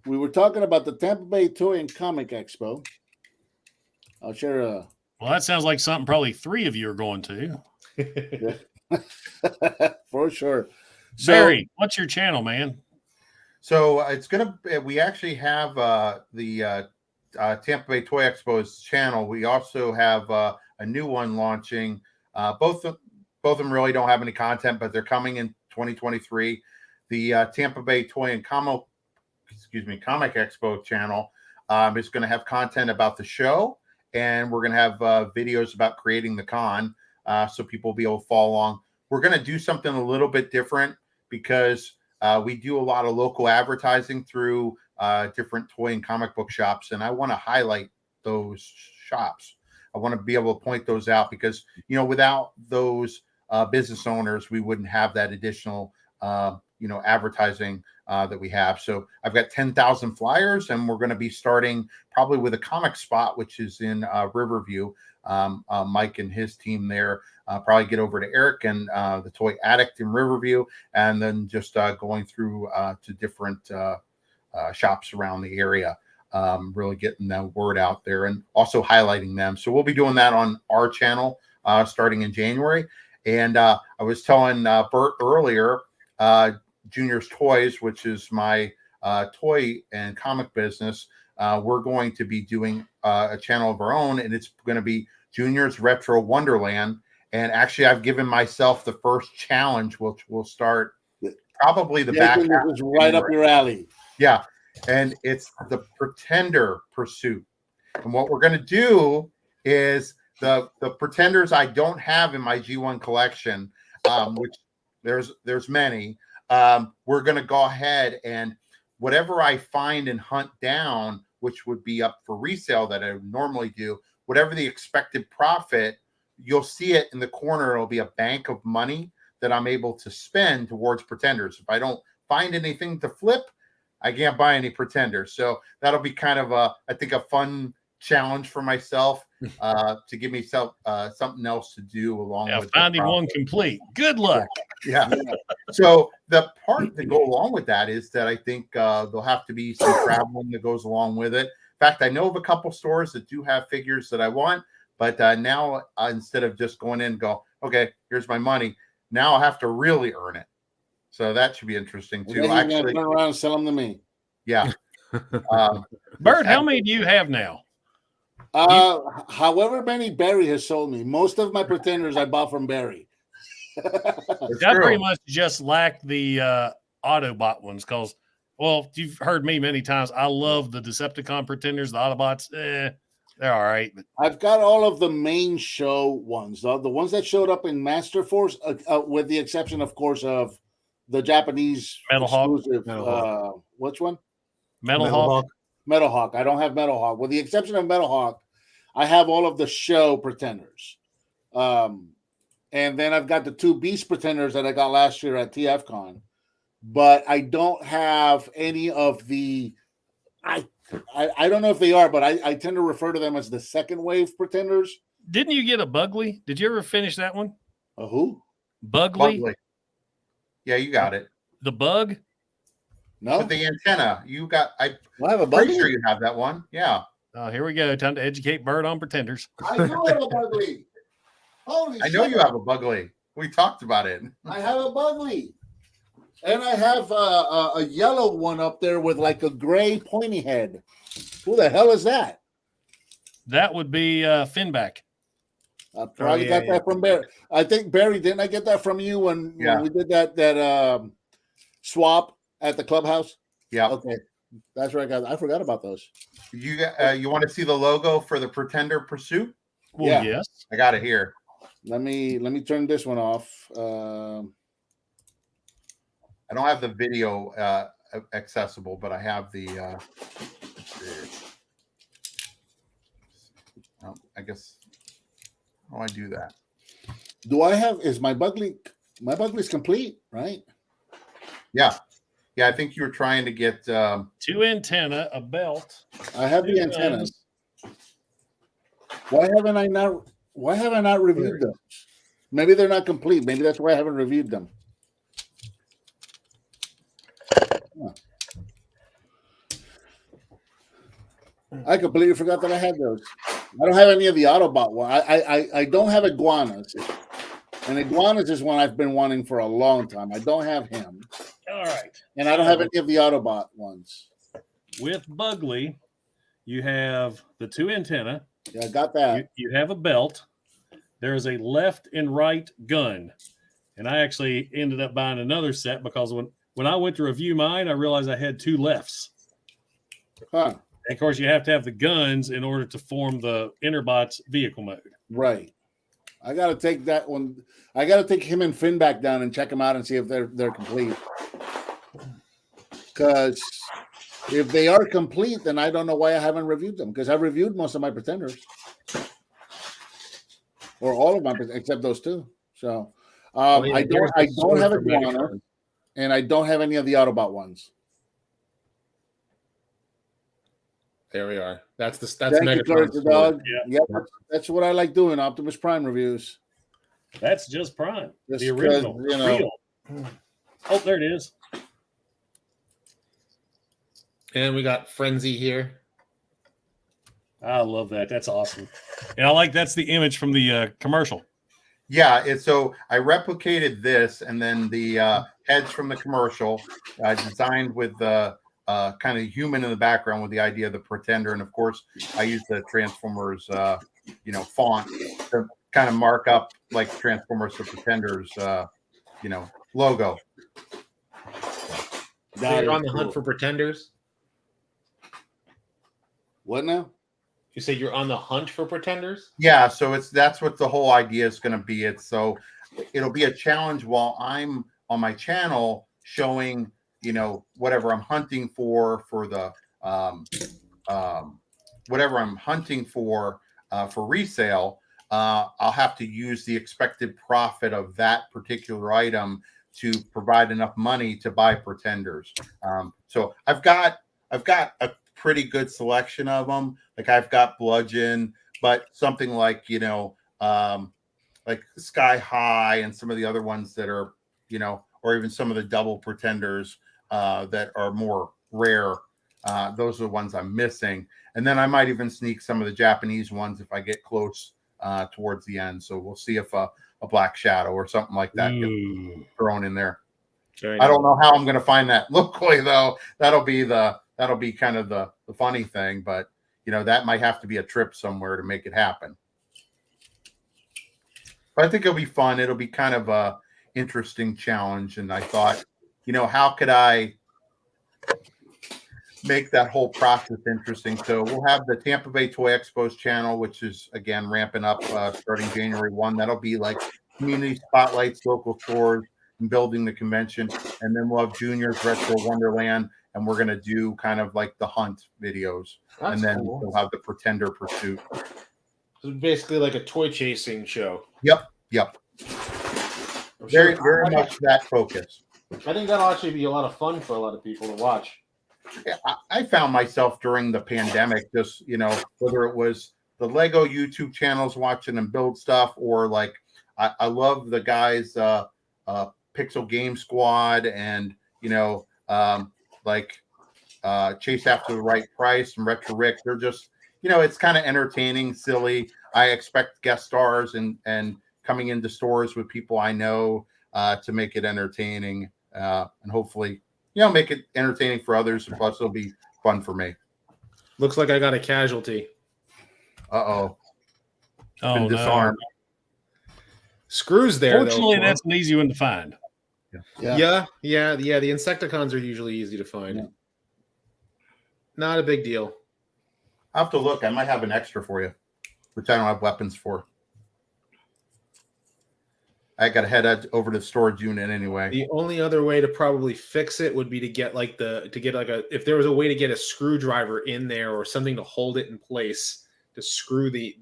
We were talking about the Tampa Bay Toy and Comic Expo. I'll share a. Well, that sounds like something probably 3 of you are going to. For sure. Barry, what's your channel, man? So it's gonna. We actually have the Tampa Bay Toy Expo's channel. We also have a new one launching. Both of them really don't have any content, but they're coming in 2023. The Tampa Bay Toy and Comic Expo channel is going to have content about the show, and we're going to have videos about creating the con, so people will be able to follow along. We're going to do something a little bit different because we do a lot of local advertising through different toy and comic book shops, and I want to highlight those shops. I want to be able to point those out because, without those business owners, we wouldn't have that additional, advertising that we have. So I've got 10,000 flyers, and we're going to be starting probably with a comic spot, which is in Riverview. Mike and his team there probably get over to Eric and the Toy Addict in Riverview, and then just going through to different shops around the area, really getting the word out there and also highlighting them. So we'll be doing that on our channel starting in January. And I was telling Bert earlier, Junior's Toys, which is my toy and comic business, we're going to be doing a channel of our own, and it's going to be Junior's Retro Wonderland. And actually, I've given myself the first challenge, which will start probably the back half. It was right up your alley. Yeah, and it's the Pretender Pursuit. And what we're going to do is the Pretenders I don't have in my G1 collection, which there's many. We're going to go ahead and whatever I find and hunt down, which would be up for resale that I would normally do, whatever the expected profit, you'll see it in the corner. It'll be a bank of money that I'm able to spend towards Pretenders. If I don't find anything to flip, I can't buy any Pretenders. So that'll be kind of I think a fun challenge for myself to give myself something else to do along with finding one complete. Good luck. Yeah. So the part that go along with that is that I think there'll have to be some traveling that goes along with it. In fact, I know of a couple stores that do have figures that I want, but now instead of just going in and go, okay, here's my money, now I have to really earn it. So that should be interesting too. Actually, turn around and sell them to me. Yeah. Bert, how many do you have now? However many Barry has sold me, most of my pretenders I bought from Barry. I pretty much just lack the Autobot ones because, well, you've heard me many times. I love the Decepticon pretenders, the Autobots. They're all right. But I've got all of the main show ones, the ones that showed up in Master Force, with the exception, of course, of the Japanese Metal exclusive. Hawk. Which one? Metal Hawk. Metal Hawk. I don't have Metal Hawk. With the exception of Metal Hawk, I have all of the show pretenders. And then I've got the 2 Beast pretenders that I got last year at TFCon. But I don't have any of the... I don't know if they are, but I tend to refer to them as the second wave pretenders. Didn't you get a Bugley? Did you ever finish that one? A who? Bugley? Yeah, you got it. The bug? No. With the antenna. You got... I have a pretty Bugley? sure you have that one. Yeah. Oh, here we go. Time to educate Bird on pretenders. I do have a Bugley. Holy I know you have a Bugley. We talked about it. I have a Bugley. And I have a yellow one up there with like a gray pointy head. Who the hell is that? That would be Finback. I probably got that from Barry. I think Barry, didn't I get that from you when we did that swap at the clubhouse? Yeah. Okay. That's right, guys. I forgot about those. You want to see the logo for the Pretender Pursuit? Well, yes. I got it here. Let me turn this one off. I don't have the video accessible, but I have the. I guess. How do I do that? Do I have? Is my Bugley? My Bugley's complete, right? Yeah. I think you were trying to get 2 antenna, a belt. I have the antennas. Why haven't I not reviewed those? Maybe they're not complete. Maybe that's why I haven't reviewed them. Huh. I completely forgot that I had those. I don't have any of the Autobot one. I don't have Iguanas. And Iguanas is one I've been wanting for a long time. I don't have him. All right. And I don't have any of the Autobot ones. With Bugley, you have the 2 antenna. Yeah, I got that. You have a belt. There is a left and right gun. And I actually ended up buying another set because when I went to review mine, I realized I had 2 lefts. Huh. And of course, you have to have the guns in order to form the Interbot's vehicle mode. Right. I got to take that one. I got to take him and Finn back down and check them out and see if they're complete. Because if they are complete, then I don't know why I haven't reviewed them. Because I've reviewed most of my pretenders, or all of my, except those 2. So I don't have Iguana, and I don't have any of the Autobot ones. There we are. That's Megatron's dog. Yeah, that's what I like doing. Optimus Prime reviews. That's just Prime. Just the original. Real. Oh, there it is. And we got Frenzy here. I love that. That's awesome. And I like that's the image from the commercial. Yeah, so I replicated this, and then the heads from the commercial, designed with the kind of human in the background with the idea of the Pretender, and of course I use the Transformers font to kind of mark up like Transformers to Pretenders logo. So you're on the hunt for Pretenders? What now? You say you're on the hunt for Pretenders? Yeah, so that's what the whole idea is going to be. It'll be a challenge while I'm on my channel showing whatever I'm hunting for the whatever I'm hunting for resale. I'll have to use the expected profit of that particular item to provide enough money to buy Pretenders. So I've got a pretty good selection of them. Like I've got Bludgeon, but something like like Sky High and some of the other ones that are or even some of the double Pretenders that are more rare. Those are the ones I'm missing. And then I might even sneak some of the Japanese ones if I get close towards the end. So we'll see if a Black Shadow or something like that gets thrown in there. I don't know how I'm going to find that locally though. That'll be kind of the funny thing. But that might have to be a trip somewhere to make it happen. But I think it'll be fun. It'll be kind of a interesting challenge. And I thought, how could I make that whole process interesting? So we'll have the Tampa Bay Toy Expos channel, which is, again, ramping up starting January 1. That'll be like community spotlights, local stores, and building the convention. And then we'll have Junior's Retro Wonderland, and we're going to do kind of like the hunt videos. That's and then cool. we'll have the Pretender Pursuit. So basically like a toy chasing show. Yep. Very much that focus. I think that'll actually be a lot of fun for a lot of people to watch. Yeah, I found myself during the pandemic, just, whether it was the Lego YouTube channels watching them build stuff, or like I love the guys, Pixel Game Squad, and, Chase After the Right Price and Retro Rick. They're just, it's kind of entertaining, silly. I expect guest stars and coming into stores with people I know to make it entertaining, and hopefully, make it entertaining for others. And plus, it'll be fun for me. Looks like I got a casualty. Oh, no. Disarmed. Screws there. Fortunately, that's an easy one to find. Yeah. The Insecticons are usually easy to find. Yeah. Not a big deal. I'll have to look. I might have an extra for you, which I don't have weapons for. I got to head over to the storage unit anyway. The only other way to probably fix it would be to get if there was a way to get a screwdriver in there or something to hold it in place to screw the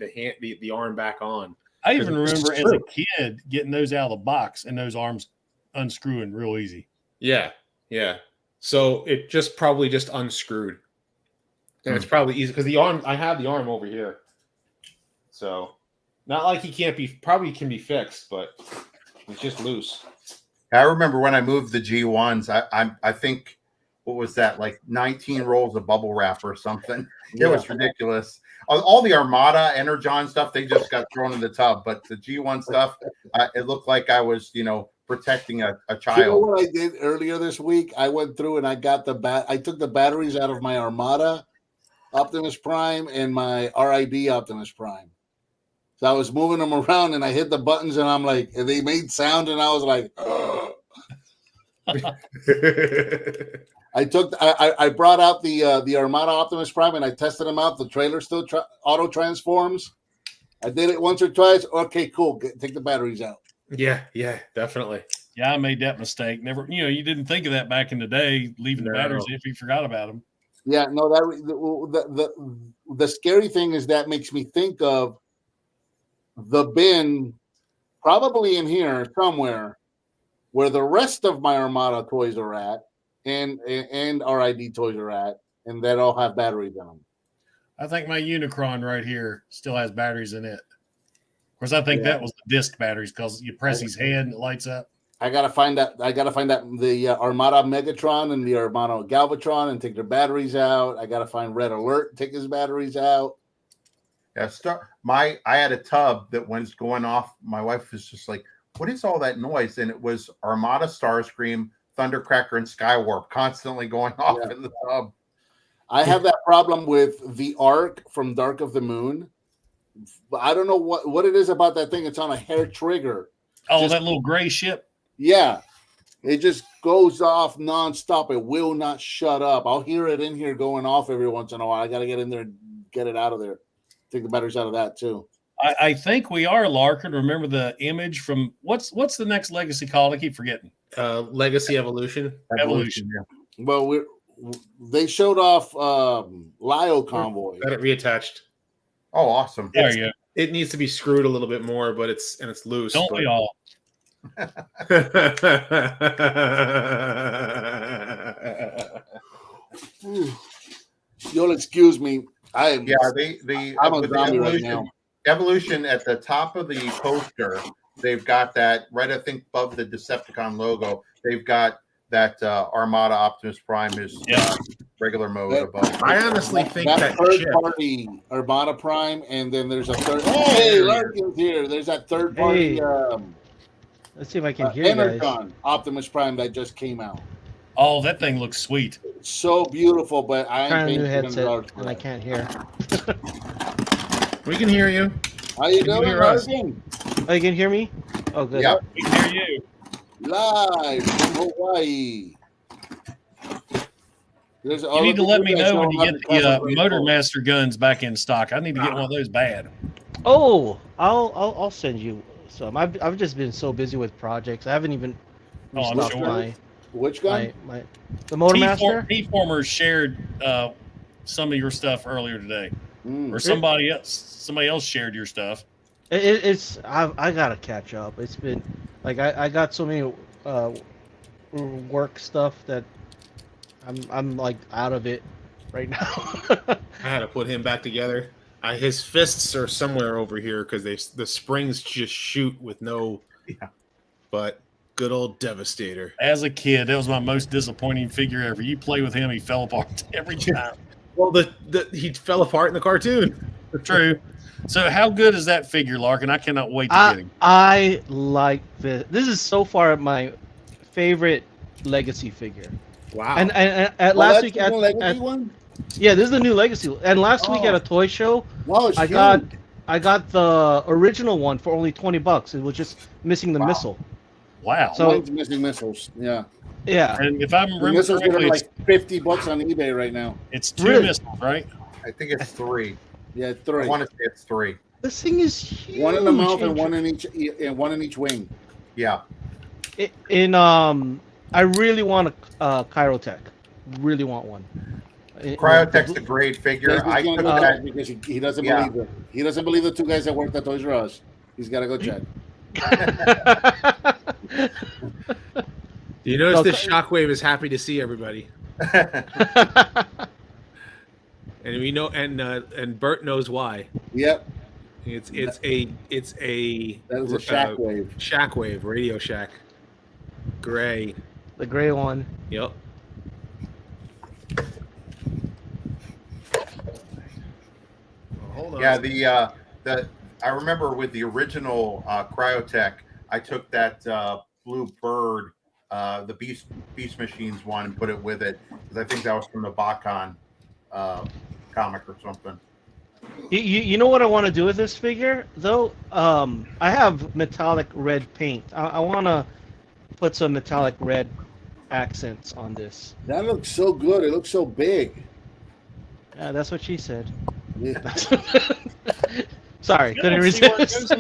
arm back on. I even remember as a kid getting those out of the box and those arms unscrewing real easy. Yeah. So it probably just unscrewed. And it's probably easy because I have the arm over here. So not like probably can be fixed, but it's just loose. I remember when I moved the G1s, I think, what was that, like 19 rolls of bubble wrap or something? It was ridiculous. All the Armada Energon stuff, they just got thrown in the tub, but the G1 stuff, it looked like I was, protecting a child. You know what I did earlier this week? I went through and I got I took the batteries out of my Armada Optimus Prime and my RID Optimus Prime. So I was moving them around and I hit the buttons and I'm like, and they made sound and I was like, oh. I brought out the Armada Optimus Prime and I tested them out. The trailer still auto transforms. I did it once or twice. Okay, cool. Take the batteries out. Yeah, definitely. Yeah, I made that mistake. Never, you didn't think of that back in the day, leaving the batteries if you forgot about them. Yeah, no, the scary thing is that makes me think of the bin, probably in here somewhere, where the rest of my Armada toys are at, and RID toys are at, and that all have batteries in them. I think my Unicron right here still has batteries in it. Of course, I think that was the disc batteries because you press his head and it lights up. I gotta find that. The Armada Megatron and the Armada Galvatron and take their batteries out. I gotta find Red Alert, take his batteries out. Yeah, I had a tub that when it's going off, my wife was just like, "What is all that noise?" And it was Armada Starscream, Thundercracker, and Skywarp constantly going off in the tub. I have that problem with the Ark from Dark of the Moon. But I don't know what it is about that thing. It's on a hair trigger. Oh, that little gray ship. Yeah, it just goes off nonstop. It will not shut up. I'll hear it in here going off every once in a while. I got to get in there and get it out of there. Take the batteries out of that too. I think we are, Larkin. Remember the image from what's the next legacy called? I keep forgetting. Legacy Evolution. Evolution. Yeah. Well, they showed off Lio Convoy. Got it reattached. Oh, awesome! There you go. It needs to be screwed a little bit more, but it's loose. Don't we all? You'll excuse me. I'm a zombie right now. Evolution at the top of the poster, they've got that right. I think above the Decepticon logo, they've got that Armada Optimus Prime is regular mode above. I honestly think that third party Armada Prime, and then there's a third. Hey, Larkin's here. There's that third party. Let's see if I can hear you guys. Optimus Prime that just came out. Oh, that thing looks sweet. so beautiful, but I ain't trying a paying new headset $200 for and I that. can't hear. We can hear you. How you doing, hear us? Arjun? Oh, you can hear me? Oh, good. Yeah. We can hear you. Live from Hawaii. You need to let me know when you get the Motormaster guns back in stock. I need to get one of those bad. Oh, I'll send you some. I've just been so busy with projects. I haven't even restocked my which gun? The Motormaster. P-Formers shared some of your stuff earlier today, or somebody else shared your stuff. I gotta catch up. It's been like I got so many work stuff that I'm like out of it right now. I had to put him back together. His fists are somewhere over here because the springs just shoot with no. Yeah. But good old Devastator. As a kid, that was my most disappointing figure ever. You play with him, he fell apart every time. Well, he fell apart in the cartoon. True. So how good is that figure, Larkin? I cannot wait to get him. I like this. This is so far my favorite Legacy figure. Wow. And at last week at one? Yeah, this is the new Legacy. And last week at a toy show, I got the original one for only $20. It was just missing the missile. Wow. So mine's missing missiles. Yeah. Yeah. And if I remember correctly, like $50 on eBay right now. It's 2 missiles, right? I think it's 3. Yeah, 3. I want to say it's 3. This thing is huge. One in the mouth and one in each wing. Yeah. I really want a Chirotech. Really want one. Cryotech's a great figure. I took that because he doesn't believe it. He doesn't believe the 2 guys that worked at Toys R Us. He's got to go check. You notice this Shockwave is happy to see everybody. And we know, and Bert knows why. Yep. It's a that is a Shockwave. Shockwave, Radio Shack. Gray. The gray one. Yep. Hold on. Yeah, I remember with the original Cryotech, I took that Blue Bird, the Beast Machines one, and put it with it because I think that was from the Bakan comic or something. You know what I want to do with this figure though? I have metallic red paint. I want to put some metallic red accents on this. That looks so good. It looks so big. Yeah, that's what she said. Yeah. Sorry, couldn't resist.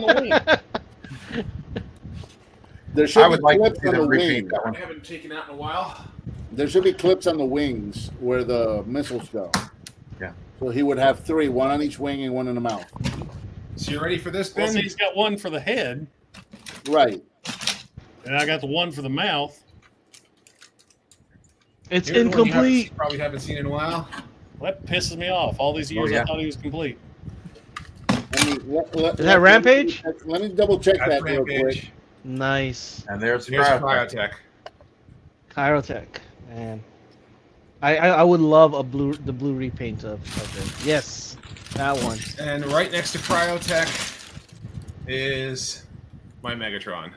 There should I would be like to clips see on them the repeat wing. that one. I haven't taken out in a while. There should be clips on the wings where the missiles go. Yeah. So he would have 3, one on each wing and one in the mouth. So you ready for this, Ben? Well, see, he's got one for the head. Right. And I got the one for the mouth. It's Here's incomplete. You probably haven't seen in a while. Well, that pisses me off. All these years I thought he was complete. Is that Rampage? Let me double check That's that real Rampage. quick. Nice. And there's Cryotech. Chirotech, man. I would love the blue repaint of it. Yes, that one. And right next to Cryotech is my Megatron.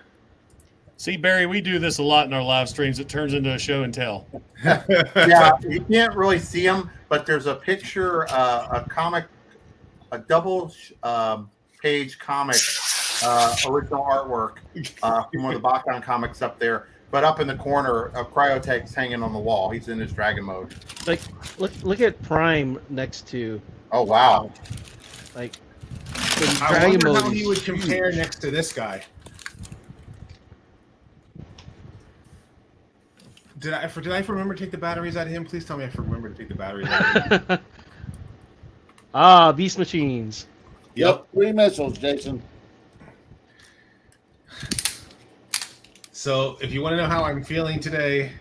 See, Barry, we do this a lot in our live streams. It turns into a show and tell. Yeah, you can't really see them, but there's a picture, a comic, a double page comic, original artwork from one of the Bakan comics up there. But up in the corner, Cryotech's hanging on the wall. He's in his dragon mode. Like, look at Prime next to. Oh wow! Like, I wonder how he would compare next to this guy. Did I remember to take the batteries out of him? Please tell me I remember to take the batteries out of him. Beast Machines. Yep, 3 missiles, Jason. So, if you want to know how I'm feeling today,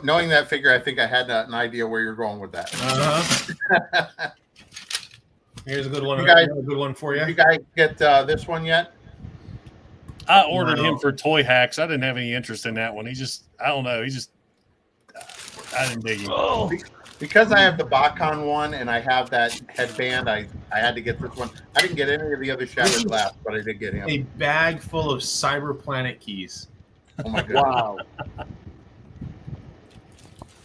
Knowing that figure, I think I had an idea where you're going with that. Here's a good one. You guys, a good one for you. Did you guys get this one yet? I ordered him for Toy Hacks. I didn't have any interest in that one. I don't know. I didn't dig him. Oh. Because I have the Bacon one and I have that headband, I had to get this one. I didn't get any of the other shattered glass, but I did get him. A bag full of Cyber Planet keys. Oh my god! Wow.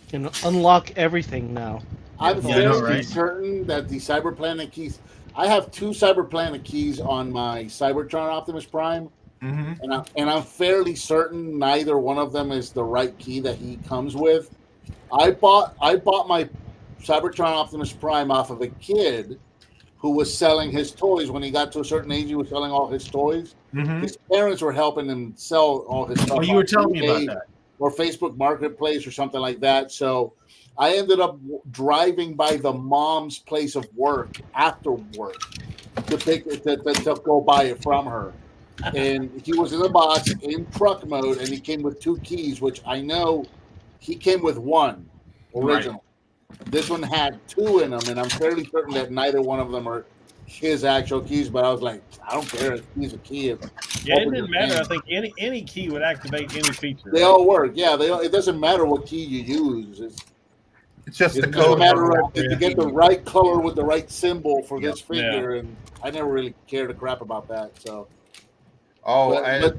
Can unlock everything now. I'm Yeah, I know, fairly right? certain that the Cyber Planet keys. I have 2 Cyber Planet keys on my Cybertron Optimus Prime, Mm-hmm. and I'm fairly certain neither one of them is the right key that he comes with. I bought my Cybertron Optimus Prime off of a kid who was selling his toys. When he got to a certain age, he was selling all his toys. Mm-hmm. His parents were helping him sell all his stuff. Oh, you were on telling me eBay about that. or Facebook Marketplace or something like that. So I ended up driving by the mom's place of work after work to go buy it from her. And he was in the box in truck mode, and he came with 2 keys, which I know he came with 1 original. Right. This one had 2 in them, and I'm fairly certain that neither one of them are his actual keys. But I was like, I don't care. He's a key. Yeah, it didn't matter. I think any key would activate any feature. They all work. Yeah, it doesn't matter what key you use. It's just the It's code. a matter of to get the right color with the right symbol for Yep. this figure, and I never really cared a crap about that. So, the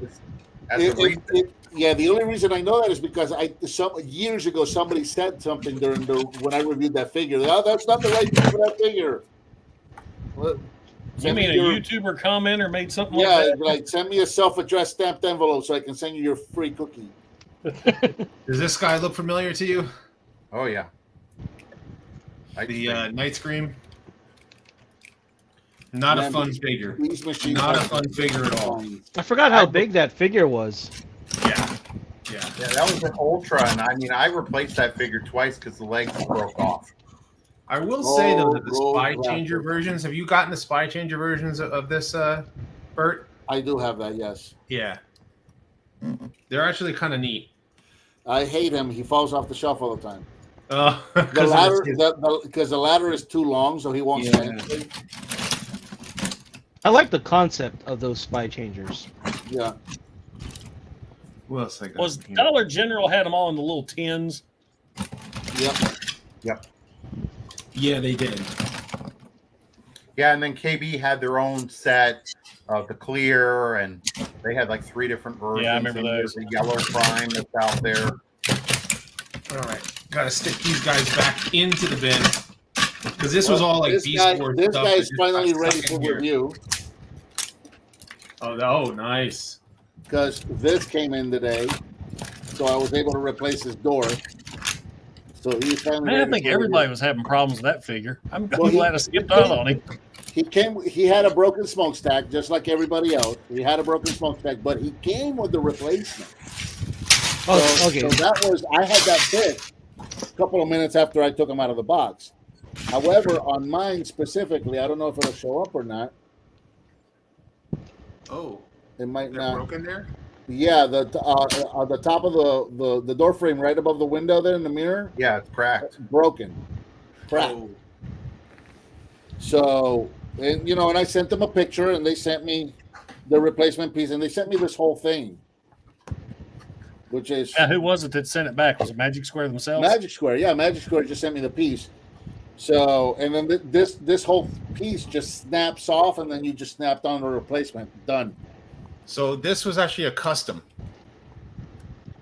only reason I know that is because years ago somebody said something when I reviewed that figure. Oh, that's not the right key for that figure. Well, you mean a YouTuber commenter made something like that? Yeah, like send me a self-addressed stamped envelope so I can send you your free cookie. Does this guy look familiar to you? Oh yeah. The Night Scream. Not a fun figure. Not a fun figure at all. I forgot how big that figure was. Yeah. Yeah, that was an Ultra, and I mean, I replaced that figure twice because the legs broke off. I will say though that the Spy Changer versions. Have you gotten the Spy Changer versions of this, Bert? I do have that. Yes. Yeah. They're actually kind of neat. I hate him. He falls off the shelf all the time. Because the ladder is too long, so he won't stand. I like the concept of those Spy Changers. Yeah. What else I got? Was Dollar General had them all in the little tins? Yep. Yeah, they did. Yeah, and then KB had their own set of the clear, and they had like 3 different versions. Yeah, I remember those. The yellow prime that's out there. All right, gotta stick these guys back into the bin because this was all like this Beast Wars This stuff guy's that just finally got ready stuck for in here. review Oh, nice. because this came in today, so I was able to replace his door. So he's finally. Man, I ready think for everybody review. was having problems with that figure. I'm Well, glad I skipped out on him. He had a broken smokestack just like everybody else. He had a broken smokestack, but he came with the replacement. Okay. So I had that fixed a couple of minutes after I took him out of the box. However, on mine specifically, I don't know if it'll show up or not. Oh, It might they're not. broken there. Yeah, the top of the door frame right above the window there in the mirror. Yeah, it's cracked. Broken. Cracked. Oh. So, and I sent them a picture, and they sent me the replacement piece, and they sent me this whole thing, which is Who was it that sent it back? Was it Magic Square themselves? Magic Square. Yeah, Magic Square just sent me the piece. So, and then this whole piece just snaps off, and then you just snapped on the replacement. Done. So this was actually a custom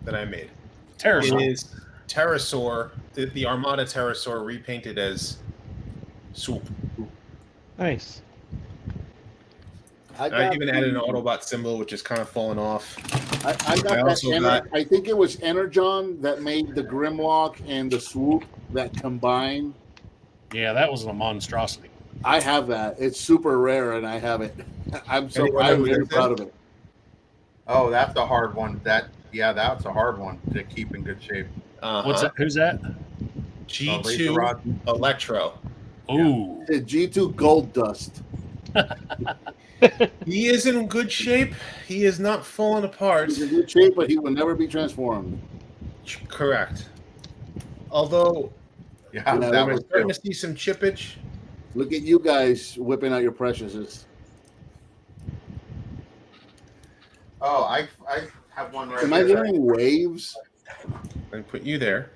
that I made. Pterosaur. It is Pterosaur, the Armada Pterosaur repainted as Swoop. Nice. I even added an Autobot symbol, which is kind of falling off. I I think it was Energon that made the Grimlock and the Swoop that combined. Yeah, that was a monstrosity. I have that. It's super rare, and I have it. I'm really proud of it. Oh, that's a hard one. That's a hard one to keep in good shape. What's that? Who's that? G2 Electro. Ooh. The G2 Gold Dust. He is in good shape. He is not falling apart. He's in good shape, but he will never be transformed. Correct. Although, that we're was starting to see some chippage. Look at you guys whipping out your preciouses. Oh, I have one right Am here. I hearing waves? I put you there.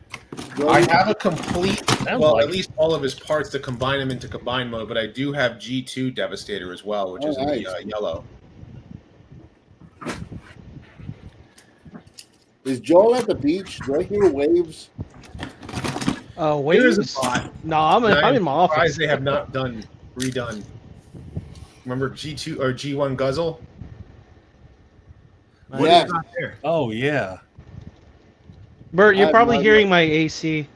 I have a complete, like at least all of his parts to combine them into combine mode, but I do have G2 Devastator as well, which is in the yellow. Is Joel at the beach? Do I hear waves? Waves? There's a lot. No, I'm in my office. They have not redone. Remember G2 or G1 Guzzle? Yeah. Oh yeah. Bert, you're probably hearing my AC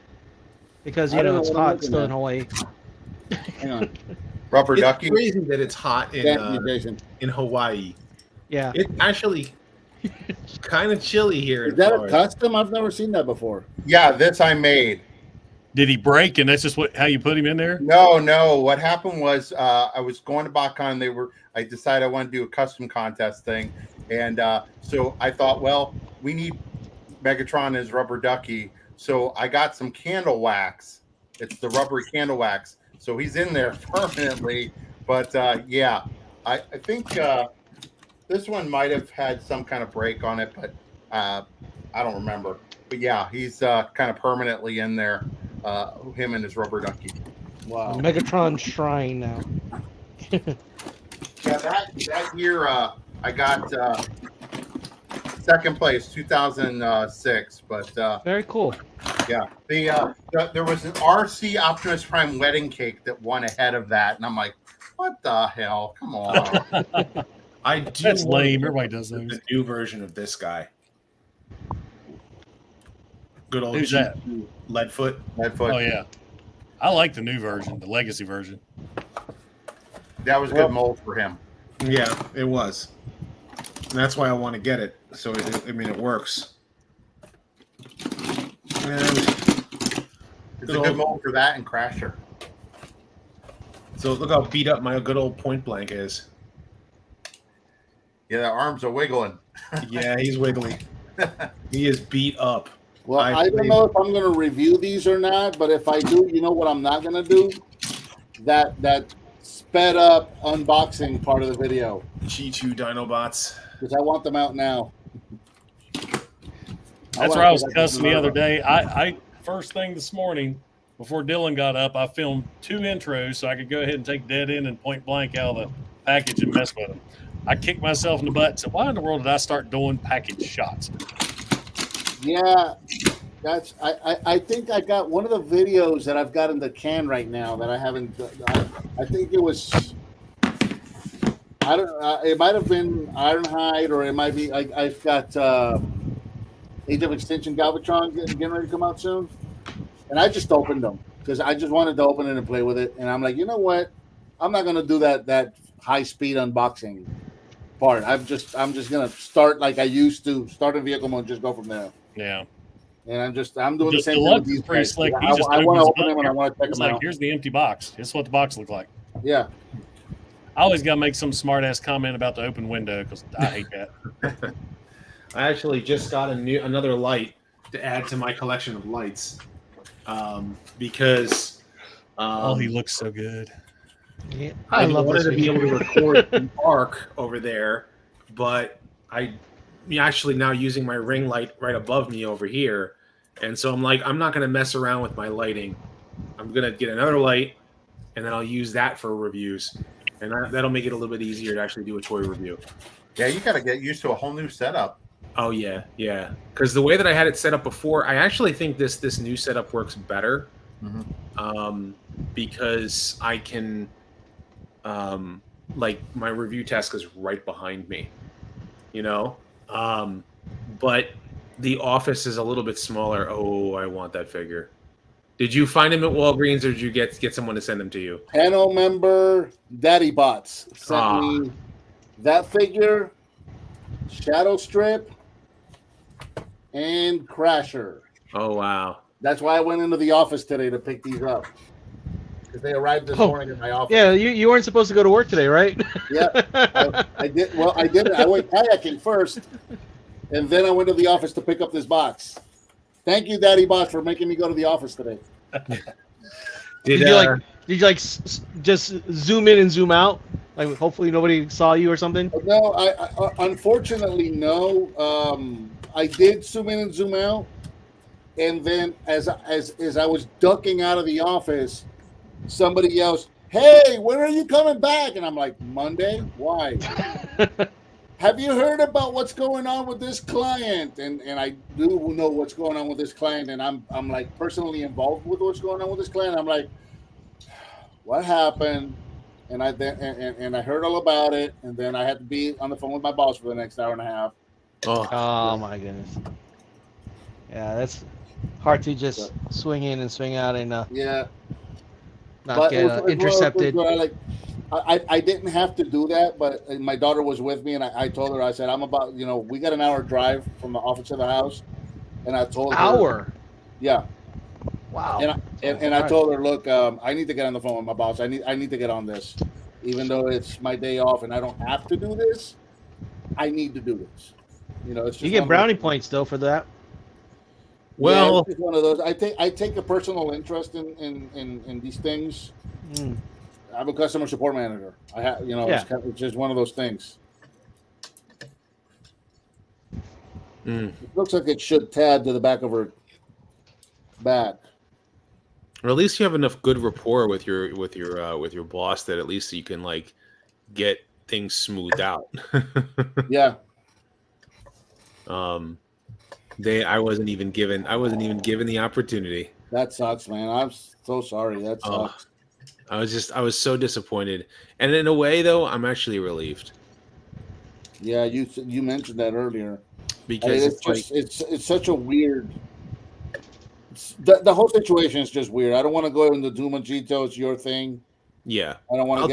because it's hot still in Hawaii. Hang on. Rubber It's ducky. crazy that it's hot in Hawaii. Yeah. It's actually kind of chilly here. Is that a custom? I've never seen that before. Yeah, this I made. Did he break? And that's just how you put him in there? No. What happened was I was going to BotCon. I decided I want to do a custom contest thing, and so I thought, well, we need Megatron as rubber ducky, so I got some candle wax. It's the rubbery candle wax, so he's in there permanently. But yeah, I think this one might have had some kind of break on it, but I don't remember. But yeah, he's kind of permanently in there. Him and his rubber ducky. Wow. Megatron Shrine now. Yeah, that year I got second place, 2006. But very cool. Yeah, there was an RC Optimus Prime wedding cake that won ahead of that, and I'm like, what the hell? Come on. I do. That's lame. Everybody does those. The new version of this guy. Good old Who's that? Leadfoot. Oh yeah, I like the new version, the legacy version. That was a good mold for him. Yeah, it was. And that's why I want to get it. So it works. And it's a good mold for that and Crasher. So look how beat up my good old Point Blank is. Yeah, the arms are wiggling. Yeah, he's wiggly. He is beat up. Well, I don't know if I'm going to review these or not, but if I do, you know what I'm not going to do? That sped up unboxing part of the video. G2 Dinobots. Because I want them out now. That's where I was cussing the other day. I first thing this morning, before Dylan got up, I filmed 2 intros so I could go ahead and take Dead End and Point Blank out of the package and mess with them. I kicked myself in the butt and said, why in the world did I start doing package shots? Yeah, that's. I think I got one of the videos that I've got in the can right now that I haven't. I think it was. I don't. It might have been Ironhide, or it might be. I've got Age of Extinction Galvatron getting ready to come out soon, and I just opened them because I just wanted to open it and play with it, and I'm like, you know what? I'm not gonna do that high speed unboxing part. I'm just gonna start like I used to. Start in vehicle mode, and just go from there. Yeah. And I'm doing the same thing with these pretty guys. slick. I want to open them and I want to check them out. Here's the empty box. Here's what the box looked like. Yeah. I always got to make some smart ass comment about the open window because I hate that. I actually just got another light to add to my collection of lights because he looks so good. Yeah, I wanted to be able to record the arc over there, but I'm actually now using my ring light right above me over here, and so I'm like, I'm not going to mess around with my lighting. I'm going to get another light, and then I'll use that for reviews, and that'll make it a little bit easier to actually do a toy review. Yeah, you got to get used to a whole new setup. Oh yeah, because the way that I had it set up before, I actually think this new setup works better, because I can, like my review task is right behind me, but the office is a little bit smaller. Oh, I want that figure. Did you find him at Walgreens, or did you get someone to send him to you? Panel member Daddy Bots sent me that figure, Shadow Strip, and Crasher. Oh wow! That's why I went into the office today to pick these up because they arrived this morning in my office. Yeah, you weren't supposed to go to work today, right? Yeah, I did. Well, I did it. I went kayaking first, and then I went to the office to pick up this box. Thank you, Daddy Bots, for making me go to the office today. Did you just zoom in and zoom out? Like, hopefully nobody saw you or something? No, I unfortunately no. I did zoom in and zoom out, And then as I was ducking out of the office, somebody yells, "Hey, when are you coming back?" And I'm like, "Monday? Why?" "Have you heard about what's going on with this client?" And I do know what's going on with this client, and I'm like personally involved with what's going on with this client. I'm like, "What happened?" And I heard all about it, and then I had to be on the phone with my boss for the next hour and a half. Oh my goodness. Yeah, that's hard to just swing in and swing out and not get intercepted. I didn't have to do that, but my daughter was with me, and I told her, I said, "I'm about, we got an hour drive from the office to the house," and I told her, yeah, wow, and I told her, "Look, I need to get on the phone with my boss. I need to get on this, even though it's my day off and I don't have to do this. I need to do this." It's just you get brownie points though for that. Well, it's one of those. I take a personal interest in these things. I'm a customer support manager. I have, it's just one of those things. It looks like it should tab to the back of her back. Or at least you have enough good rapport with your boss that at least you can get things smoothed out. Yeah. I wasn't even given the opportunity. That sucks, man. I'm so sorry. That sucks. I was so disappointed. And in a way though, I'm actually relieved. Yeah, you mentioned that earlier. Because it's such a weird the whole situation is just weird. I don't want to go into too much detail. It's your thing. Yeah. I don't want to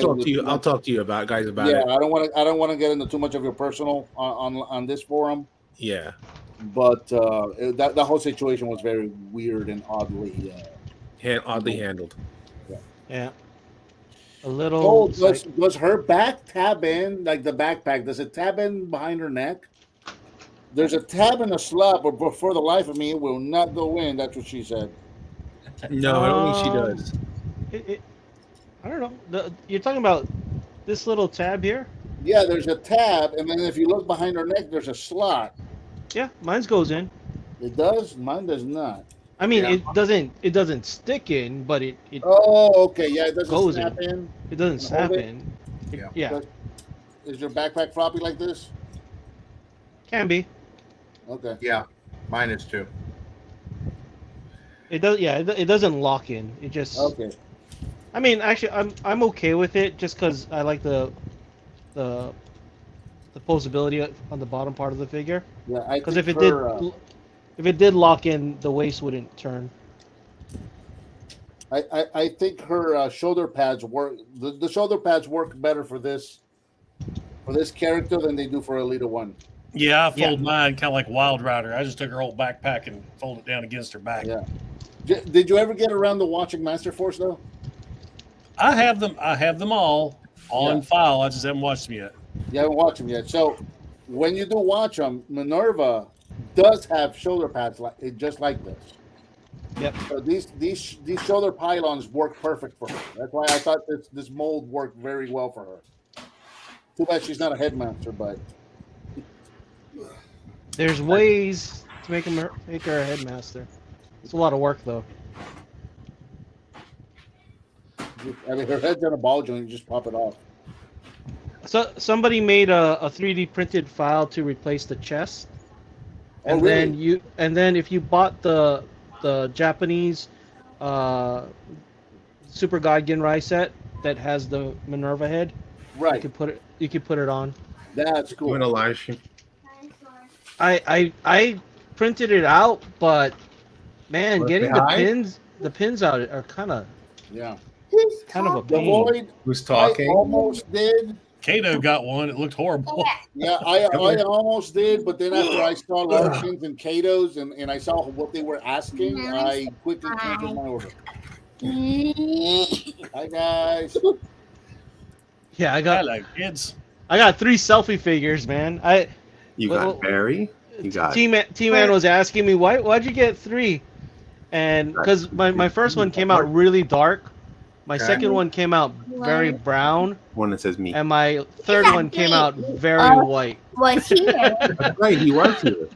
I'll talk to you about it. Yeah, I don't want to get into too much of your personal on this forum. Yeah. But the whole situation was very weird and oddly handled. Yeah. A little. Does her back tab in, like the backpack? Does it tab in behind her neck? There's a tab in the slot, but for the life of me, it will not go in. That's what she said. No, I don't think she does. I don't know. You're talking about this little tab here? Yeah, there's a tab, and then if you look behind her neck, there's a slot. Yeah, mine goes in. It does? Mine does not. I mean, it doesn't stick in, but it oh, okay. Yeah, it doesn't goes snap in. It doesn't snap in. Yeah. Is your backpack floppy like this? Can be. Okay. Yeah, mine is too. It does. Yeah, it doesn't lock in. It just. Okay. I mean, actually, I'm okay with it just because I like the posability on the bottom part of the figure. Yeah, because if it did lock in, the waist wouldn't turn. I think her shoulder pads work. The shoulder pads work better for this character than they do for Alita 1. Yeah, I fold mine kind of like Wild Rider. I just took her whole backpack and folded it down against her back. Yeah. Did you ever get around to watching Master Force though? I have them all on file. I just haven't watched them yet. You haven't watched them yet. So when you do watch them, Minerva does have shoulder pads just like this. Yep. So these shoulder pylons work perfect for her. That's why I thought this mold worked very well for her. Too bad she's not a headmaster, but there's ways to make her a headmaster. It's a lot of work though. I mean, her head's on a ball joint. You just pop it off. So somebody made a 3D printed file to replace the chest, and really? then if you bought the Japanese Super God Ginrai set that has the Minerva head, right? You could put it on. That's cool. Doing a live stream. I printed it out, but man, getting the pins out are kind of kind of a pain. Who's talking? I almost did. Kato got one. It looked horrible. Yeah, I almost did, but then after I saw Larkins and Kato's and I saw what they were asking, I quickly canceled my order. Hi guys. Yeah, I got kids. I got 3 selfie figures, man. You got Barry. You got T-Man was asking me why'd you get 3, and because my first one came out really dark. My second one came out very brown. One that says me. And my third one came out very white. Was he? That's right, he was here.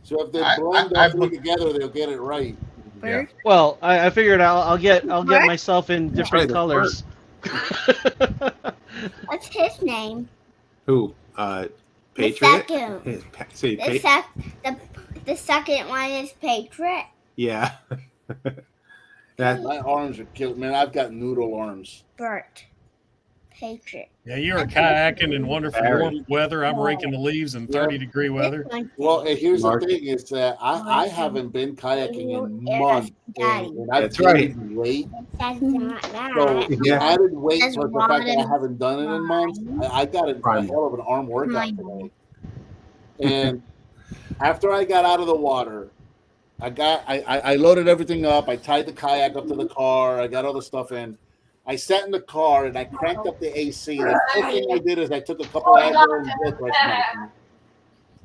So if they blend all three together, they'll get it right. Yeah. Well, I figured I'll get myself in different colors. What's his name? Who? Patriot. The second one is Patriot. Yeah. My arms are killing. Man, I've got noodle arms. Bert. Patriot. Yeah, you are kayaking in wonderful warm weather. I'm raking the leaves in 30-degree weather. Well, here's the thing: is that I haven't been kayaking in months, and I've gained weight. That's not that. So the added weight for the fact that I haven't done it in months, I got a hell of an arm workout today. And after I got out of the water, I loaded everything up. I tied the kayak up to the car. I got all the stuff in. I sat in the car and I cranked up the AC. The first thing I did is I took a couple of hours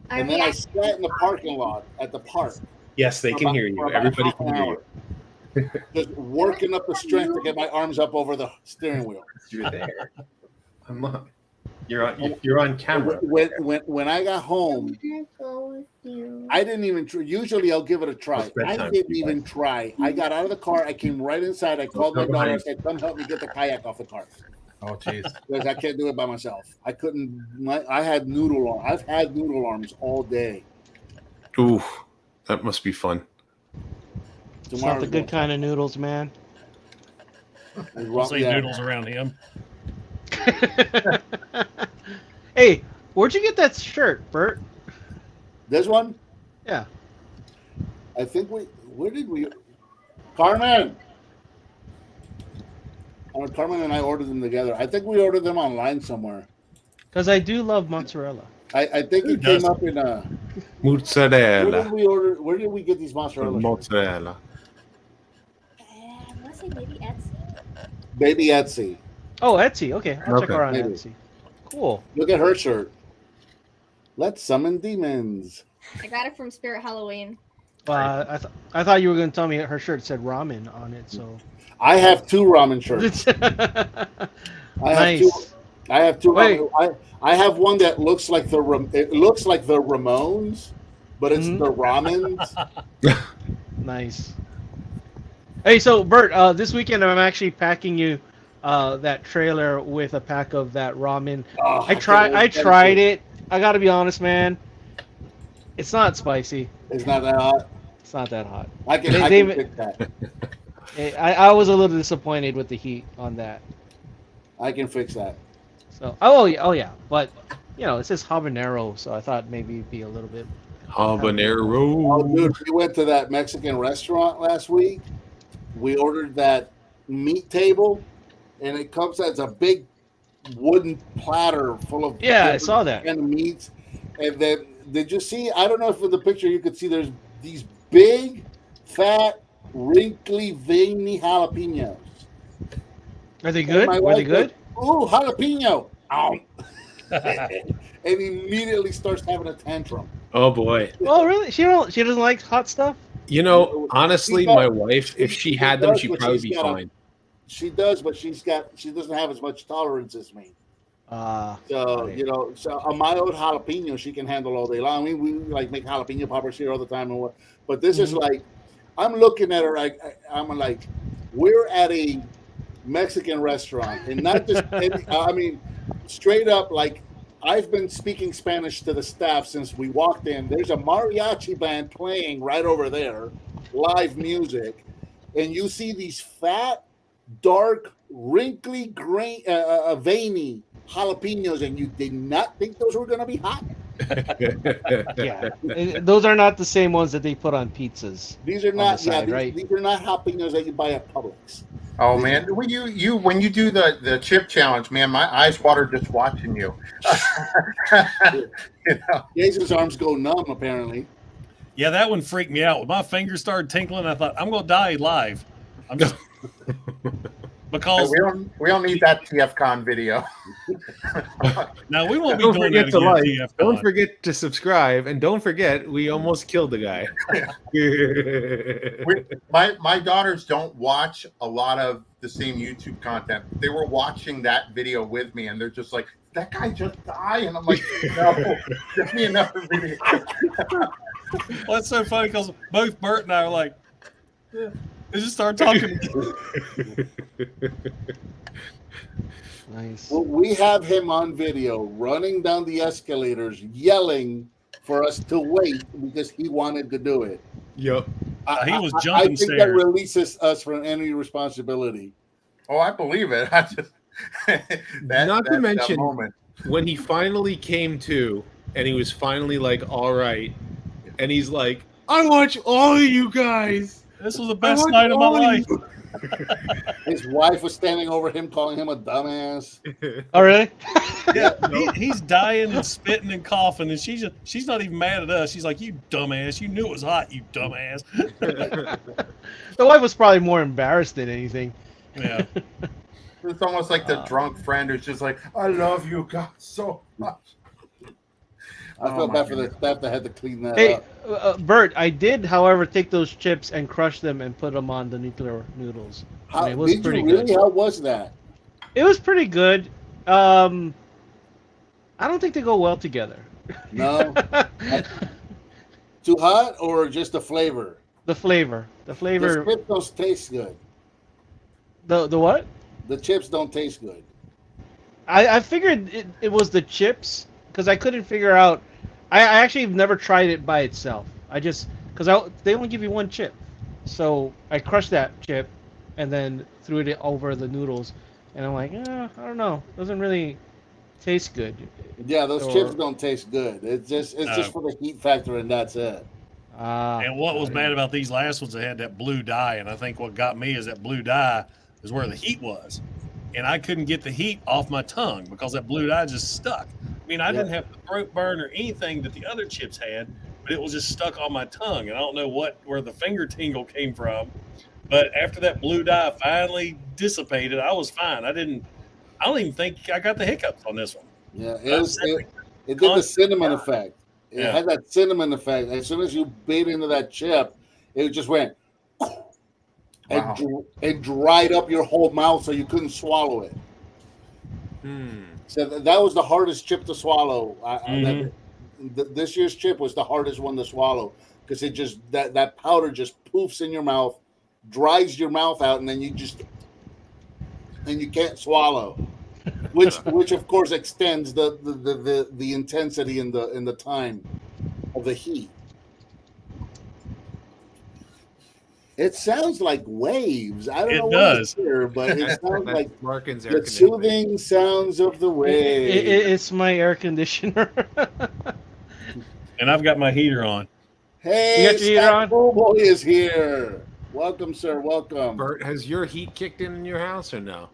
and then I sat in the parking lot at the park. Yes, they can hear you. Everybody can hear you. Just working up the strength to get my arms up over the steering wheel. You're there. You're on camera. When I got home, I didn't even usually I'll give it a try. I didn't even try. I got out of the car. I came right inside. I called my daughter. I said, "Come help me get the kayak off the car." Oh, jeez. Because I can't do it by myself. I couldn't. I had noodle arms. I've had noodle arms all day. Ooh, that must be fun. It's not the good kind of noodles, man. We'll say noodles around him. Hey, where'd you get that shirt, Bert? This one? Yeah. I think where did we? Carmen! Carmen and I ordered them together. I think we ordered them online somewhere. Because I do love mozzarella. I think it came up in a... Mozzarella. Where did we order? Where did we get these mozzarella? Mozzarella. Let's say Baby Etsy. Baby Etsy. Oh, Etsy. Okay, I'll check her on Etsy. Cool. Look at her shirt. Let's summon demons. I got it from Spirit Halloween. I thought you were going to tell me her shirt said ramen on it. So I have two ramen shirts. I have two. Wait. I have one that looks like the Ramones, but it's the ramens. Nice. Hey, so Bert, this weekend I'm actually packing you that trailer with a pack of that ramen. Oh, I tried it. I got to be honest, man. It's not spicy. It's not that hot. It's not that hot. I can fix that. I was a little disappointed with the heat on that. I can fix that. So oh yeah, but it says habanero, so I thought maybe it'd be a little bit habanero. Oh, dude, we went to that Mexican restaurant last week. We ordered that meat table, and it comes as a big wooden platter full of I saw that kind of meats. And then did you see? I don't know if in the picture you could see. There's these big, fat, wrinkly, veiny jalapenos. Are they good? Were they good? Ooh, jalapeno! And immediately starts having a tantrum. Oh boy! Oh really? She doesn't like hot stuff. Honestly, my wife, if she had them, she'd probably be fine. She does, but she doesn't have as much tolerance as me. So a mild jalapeno she can handle all day long. I mean, we like make jalapeno poppers here all the time, but this is like, I'm looking at her. I'm like, we're at a Mexican restaurant, and not just. I mean, straight up, like I've been speaking Spanish to the staff since we walked in. There's a mariachi band playing right over there, live music, and you see these fat, dark, wrinkly, veiny jalapenos, and you did not think those were going to be hot. Yeah, those are not the same ones that they put on pizzas. These are not. These are not jalapenos that you buy at Publix. Oh man, when you do the chip challenge, man, my eyes water just watching you. Jason's arms go numb apparently. Yeah, that one freaked me out. When my fingers started tinkling, I thought I'm gonna die live. I'm just because we don't need that TFCon video. No, we won't be doing that again. Don't forget to subscribe, and don't forget we almost killed the guy. My daughters don't watch a lot of the same YouTube content. They were watching that video with me, and they're just like, "That guy just died," and I'm like, "No, give me another video." Well, that's so funny because both Bert and I are like, yeah. They just started talking. Nice. Well, we have him on video running down the escalators, yelling for us to wait because he wanted to do it. Yep. He was I jumping think stairs. that releases us from any responsibility. Oh, I believe it. I just Not to mention that moment. when he finally came to and he was finally like, all right, and he's like, I watch all of you guys. This was the best night of my life. His wife was standing over him, calling him a dumbass. Oh, really? Yeah, he's dying and spitting and coughing, and she's not even mad at us. She's like, "You dumbass! You knew it was hot, you dumbass." The wife was probably more embarrassed than anything. Yeah. It's almost like the drunk friend who's just like, I love you guys so much. I felt bad for the staff that had to clean that Hey, up. Bert, I did, however, take those chips and crush them and put them on the nuclear noodles. How, it was did pretty you really? good. How was that? It was pretty good. I don't think they go well together. No. Too hot or just the flavor? The flavor. The flavor. The chips don't taste good. The what? The chips don't taste good. I figured it was the chips because I couldn't figure out. I actually have never tried it by itself. I just because they only give you one chip, so I crushed that chip and then threw it over the noodles, and I'm like, I don't know, doesn't really taste good. Yeah, those chips don't taste good. It's just for the heat factor, and that's it. And what was bad about these last ones? They had that blue dye, and I think what got me is that blue dye is where the heat was, and I couldn't get the heat off my tongue because that blue dye just stuck. I mean, I didn't have the throat burn or anything that the other chips had, but it was just stuck on my tongue, and I don't know where the finger tingle came from. But after that blue dye finally dissipated, I was fine. I don't even think I got the hiccups on this one. Yeah, it did the cinnamon effect. It had that cinnamon effect. As soon as you bit into that chip, it just went and dried up your whole mouth so you couldn't swallow it. So that was the hardest chip to swallow. This year's chip was the hardest one to swallow because it just that powder just poofs in your mouth, dries your mouth out, and then you can't swallow. Which of course extends the intensity in the time of the heat. It sounds like waves. I don't know what it's here, but it sounds like Markin's the soothing sounds of the waves. It's my air conditioner. And I've got my heater on. Hey, you got your heater on? Boy is here. Welcome, sir. Welcome. Bert, has your heat kicked in your house or no?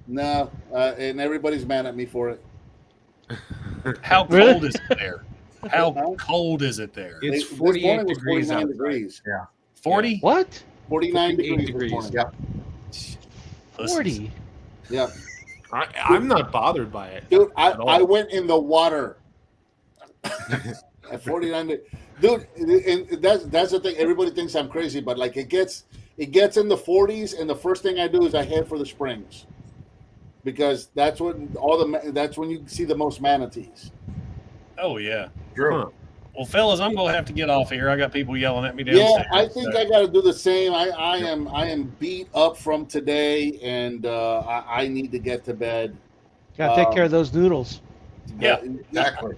No, and everybody's mad at me for it. How cold is it there? How cold is it there? It's 48 degrees outside. Degrees. Yeah. 40? What? 49 degrees. Yeah. 40. Yeah. I'm not bothered by it. Dude, I went in the water at 49. Dude, and that's the thing. Everybody thinks I'm crazy, but like it gets in the 40s, and the first thing I do is I head for the springs because that's when you see the most manatees. Oh yeah. True. Huh. Well, fellas, I'm gonna have to get off here. I got people yelling at me downstairs. Yeah, I think I got to do the same. I am beat up from today, and I need to get to bed. Gotta take care of those noodles. Yeah, exactly.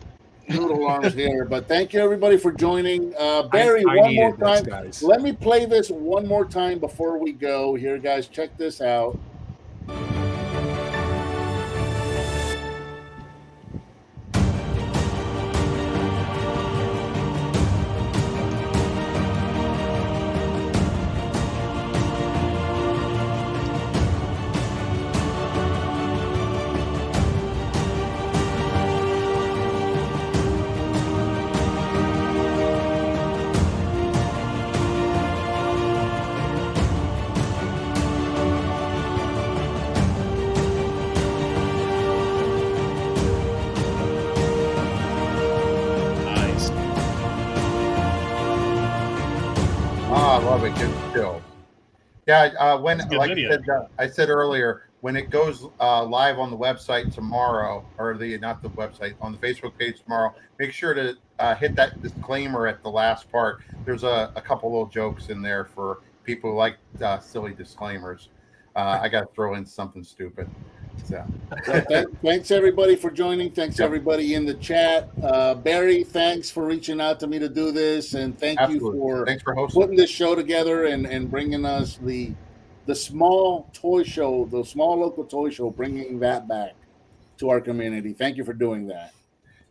Noodle arms here, but thank you everybody for joining. Barry, one more time. Let me play this one more time before we go. Here, guys, check this out. I love it. Good still. Yeah, when like I said earlier, when it goes live on the website tomorrow, or not the website, on the Facebook page tomorrow, make sure to hit that disclaimer at the last part. There's a couple little jokes in there for people who like silly disclaimers. I got to throw in something stupid. So, thanks everybody for joining. Thanks everybody in the chat. Barry, thanks for reaching out to me to do this, and thanks for hosting. Putting this show together and bringing us the small toy show, the small local toy show, bringing that back to our community. Thank you for doing that.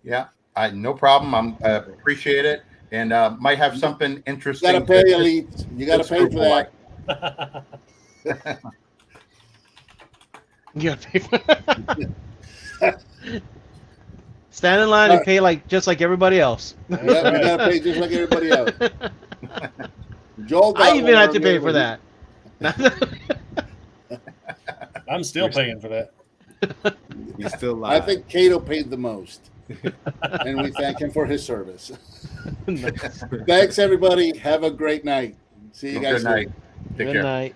Yeah, no problem. I appreciate it, and might have something interesting. You got to pay, Elite. You got to pay for that. You got to pay for stand in line and pay just like everybody else. Yep, you got to pay just like everybody else. Joel, I even had to pay for that. I'm still paying for that. He's still live. I think Cato paid the most, and we thank him for his service. Thanks, everybody. Have a great night. See you guys. Good night. Take care. Good night.